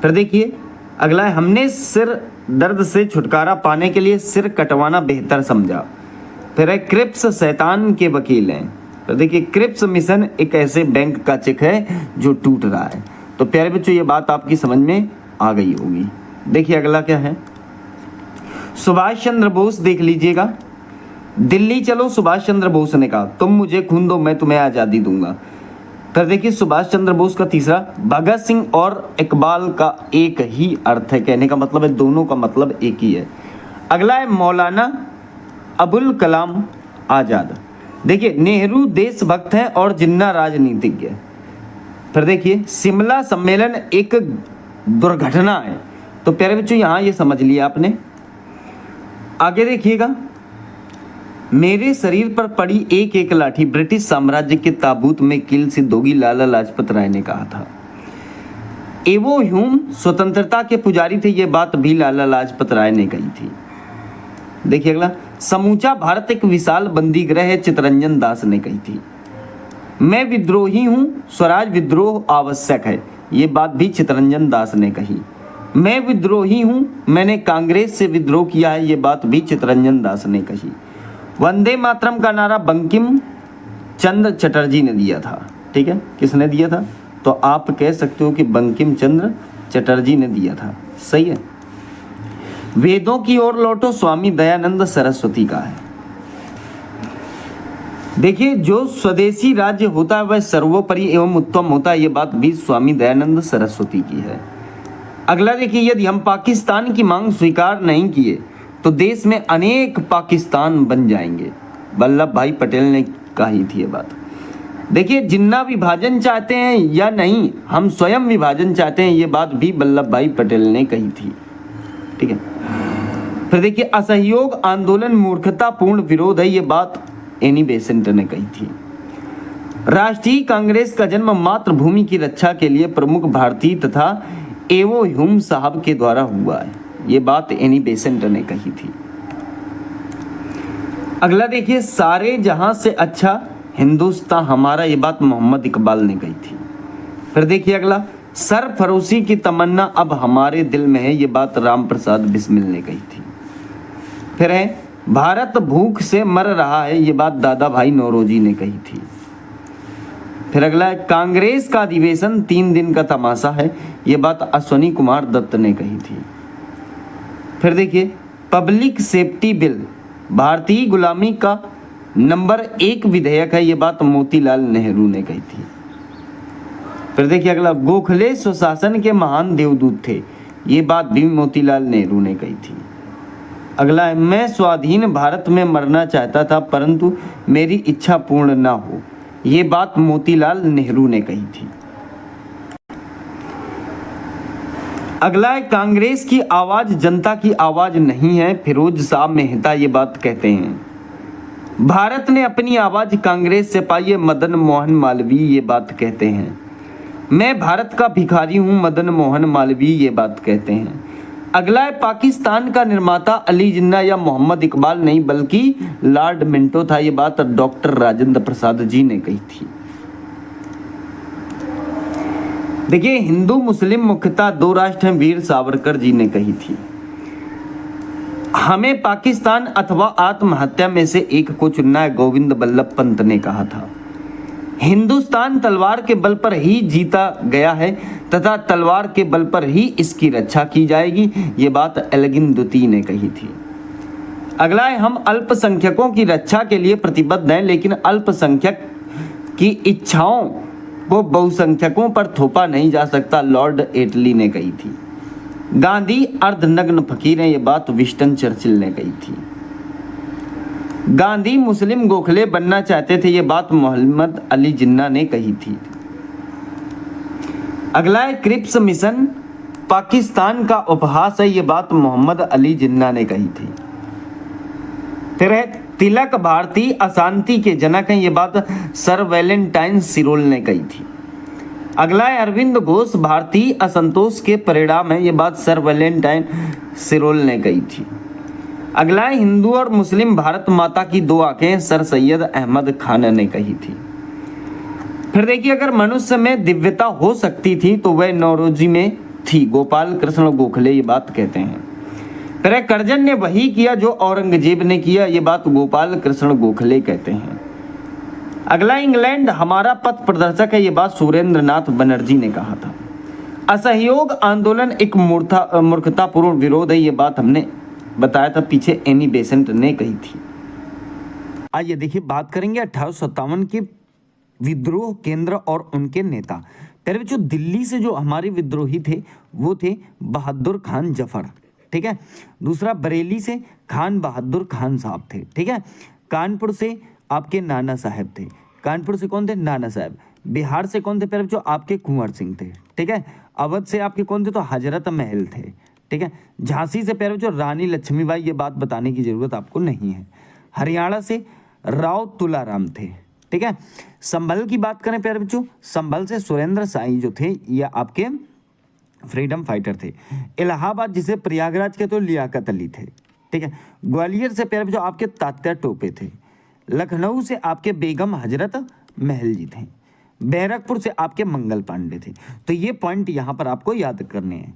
फिर देखिए अगला है, हमने सिर दर्द से छुटकारा पाने के लिए सिर कटवाना बेहतर समझा। फिर है क्रिप्स शैतान के वकील हैं। तो देखिए, क्रिप्स मिशन एक ऐसे बैंक का चेक है जो टूट रहा है। तो प्यारे बच्चों, ये बात आपकी समझ में आ गई होगी। देखिए अगला क्या है, सुभाष चंद्र बोस देख लीजिएगा। दिल्ली चलो, सुभाष चंद्र बोस ने कहा, तुम मुझे खून दो मैं तुम्हें आज़ादी दूंगा। फिर देखिए सुभाष चंद्र बोस का तीसरा, भगत सिंह और इकबाल का एक ही अर्थ है। कहने का मतलब है दोनों का मतलब एक ही है। अगला है मौलाना अबुल कलाम आज़ाद। देखिए, नेहरू देशभक्त हैं और जिन्ना राजनीतिज्ञ। फिर देखिए, शिमला सम्मेलन एक दुर्घटना है। तो प्यारे बच्चों, यहाँ ये समझ लिया आपने। आगे देखिएगा, मेरे शरीर पर पड़ी एक एक लाठी ब्रिटिश साम्राज्य के ताबूत में कील सिद्धोगी, लाला लाजपत राय ने कहा था। एवो ह्यूम स्वतंत्रता के पुजारी थे, ये बात भी लाला लाजपत राय ने कही थी। देखिए अगला, समूचा भारत एक विशाल बंदी गृह है, चित्तरंजन दास ने कही थी। मैं विद्रोही हूं, स्वराज विद्रोह आवश्यक है, ये बात भी चित्तरंजन दास ने कही। मैं विद्रोही हूं, मैंने कांग्रेस से विद्रोह किया है, ये बात भी चित्तरंजन दास ने कही। वंदे मातरम का नारा बंकिम चंद्र चटर्जी ने दिया था। ठीक है, किसने दिया था? तो आप कह सकते हो कि बंकिम चंद्र चटर्जी ने दिया था। सही है। वेदों की ओर लौटो, स्वामी दयानंद सरस्वती का है। देखिए, जो स्वदेशी राज्य होता है वह सर्वोपरि एवं उत्तम होता है, ये बात भी स्वामी दयानंद सरस्वती की है। अगला देखिए, यदि हम पाकिस्तान की मांग स्वीकार नहीं किए तो देश में अनेक पाकिस्तान बन जाएंगे, वल्लभ भाई पटेल ने कही थी ये बात। देखिए, जिन्ना विभाजन चाहते हैं या नहीं, हम स्वयं विभाजन चाहते हैं, ये बात भी वल्लभ भाई पटेल ने कही थी। ठीक है। फिर देखिए, असहयोग आंदोलन मूर्खतापूर्ण विरोध है, ये बात एनी बेसेंट ने कही थी। राष्ट्रीय कांग्रेस का जन्म मातृभूमि की रक्षा के लिए प्रमुख भारतीय तथा एवो ह्यूम साहब के द्वारा हुआ है, ये बात एनी बेसेंट ने कही थी। अगला देखिए, सारे जहां से अच्छा हिंदुस्तान हमारा, ये बात मोहम्मद इकबाल ने कही थी। फिर देखिए अगला, सरफरोशी की तमन्ना अब हमारे दिल में है, ये बात राम प्रसाद बिस्मिल ने कही थी। फिर है, भारत भूख से मर रहा है, ये बात दादा भाई नौरोजी ने कही थी। फिर अगला है, कांग्रेस का अधिवेशन 3 दिन का तमाशा है, ये बात अश्वनी कुमार दत्त ने कही थी। फिर देखिए, पब्लिक सेफ्टी बिल भारतीय गुलामी का नंबर 1 विधेयक है, ये बात मोतीलाल नेहरू ने कही थी। फिर देखिए अगला, गोखले स्वशासन के महान देवदूत थे, ये बात भी मोतीलाल नेहरू ने कही थी। अगला है, मैं स्वाधीन भारत में मरना चाहता था परंतु मेरी इच्छा पूर्ण ना हो, ये बात मोतीलाल नेहरू ने कही थी। अगला है, कांग्रेस की आवाज जनता की आवाज नहीं है, फिरोज शाह मेहता ये बात कहते हैं। भारत ने अपनी आवाज कांग्रेस से पाई है, मदन मोहन मालवीय ये बात कहते हैं। मैं भारत का भिखारी हूं, मदन मोहन मालवीय ये बात कहते हैं। अगला है, पाकिस्तान का निर्माता अली जिन्ना या मोहम्मद इकबाल नहीं बल्कि लॉर्ड मिंटो था, ये बात डॉक्टर राजेंद्र प्रसाद जी ने कही थी। देखिए, हिंदू मुस्लिम मुख्यतः 2 राष्ट्र हैं, वीर सावरकर जी ने कही थी। हमें पाकिस्तान अथवा आत्महत्या में से एक को चुनना है, गोविंद बल्लभ पंत ने कहा था। हिंदुस्तान तलवार के बल पर ही जीता गया है तथा तलवार के बल पर ही इसकी रक्षा की जाएगी, ये बात एल्गिन द्वितीय ने कही थी। अगला है, हम अल्पसंख्यकों की रक्षा के लिए प्रतिबद्ध हैं, लेकिन अल्पसंख्यक की इच्छाओं को बहुसंख्यकों पर थोपा नहीं जा सकता, लॉर्ड एटली ने कही थी। गांधी अर्धनग्न फकीर हैं, ये बात विंस्टन चर्चिल ने कही थी। गांधी मुस्लिम गोखले बनना चाहते थे, ये बात मोहम्मद अली जिन्ना ने कही थी। अगला है, क्रिप्स मिशन पाकिस्तान का उपहास है, ये बात मोहम्मद अली जिन्ना ने कही थी। फिर है, तिलक भारतीय अशांति के जनक हैं, ये बात सर वैलेंटाइन सिरोल ने कही थी। अगला है, अरविंद घोष भारतीय असंतोष के परिणाम है, ये बात सर वैलेंटाइन सिरोल ने कही थी। अगला है, हिंदू और मुस्लिम भारत माता की दो आंखें, सर सैयद अहमद खान ने कही थी। फिर देखिए, अगर मनुष्य में दिव्यता हो सकती थी तो वह नौरोजी में थी, गोपाल कृष्ण गोखले ये बात कहते हैं। फिर करजन ने वही किया जो औरंगजेब ने किया, ये बात गोपाल कृष्ण गोखले कहते हैं। अगला, इंग्लैंड हमारा पथ प्रदर्शक है, ये बात सुरेंद्रनाथ बनर्जी ने कहा था। असहयोग आंदोलन एक मूर्खतापूर्ण विरोध है, ये बात हमने बताया था पीछे, एनी बेसेंट ने कही थी। आइए देखिए, बात करेंगे 1857 के विद्रोह केंद्र और उनके नेता। पहले जो दिल्ली से जो हमारे विद्रोही थे वो थे बहादुर खान जफर, ठीक है। दूसरा, बरेली से खान बहादुर खान साहब थे, ठीक है। कानपुर से आपके नाना साहब थे। कानपुर से कौन थे? नाना साहब। बिहार से कौन थे? पहले जो आपके कुंवर सिंह थे, ठीक है। अवध से आपके कौन थे? तो हजरत महल थे, ठीक है। झांसी से पहले जो रानी लक्ष्मीबाई, ये बात बताने की जरूरत आपको नहीं है। हरियाणा से राव तुलाराम थे, ठीक है। संभल की बात करें प्यारे बच्चों, संभल से सुरेंद्र साई जो थे ये आपके फ्रीडम फाइटर थे। इलाहाबाद जिसे प्रयागराज के तो लियाकत अली थे, ठीक है। ग्वालियर से प्यारे बच्चों आपके तात्या टोपे थे। लखनऊ से आपके बेगम हजरत महल जी थे। बैरकपुर से आपके मंगल पांडे थे। तो ये पॉइंट यहाँ पर आपको याद करने हैं।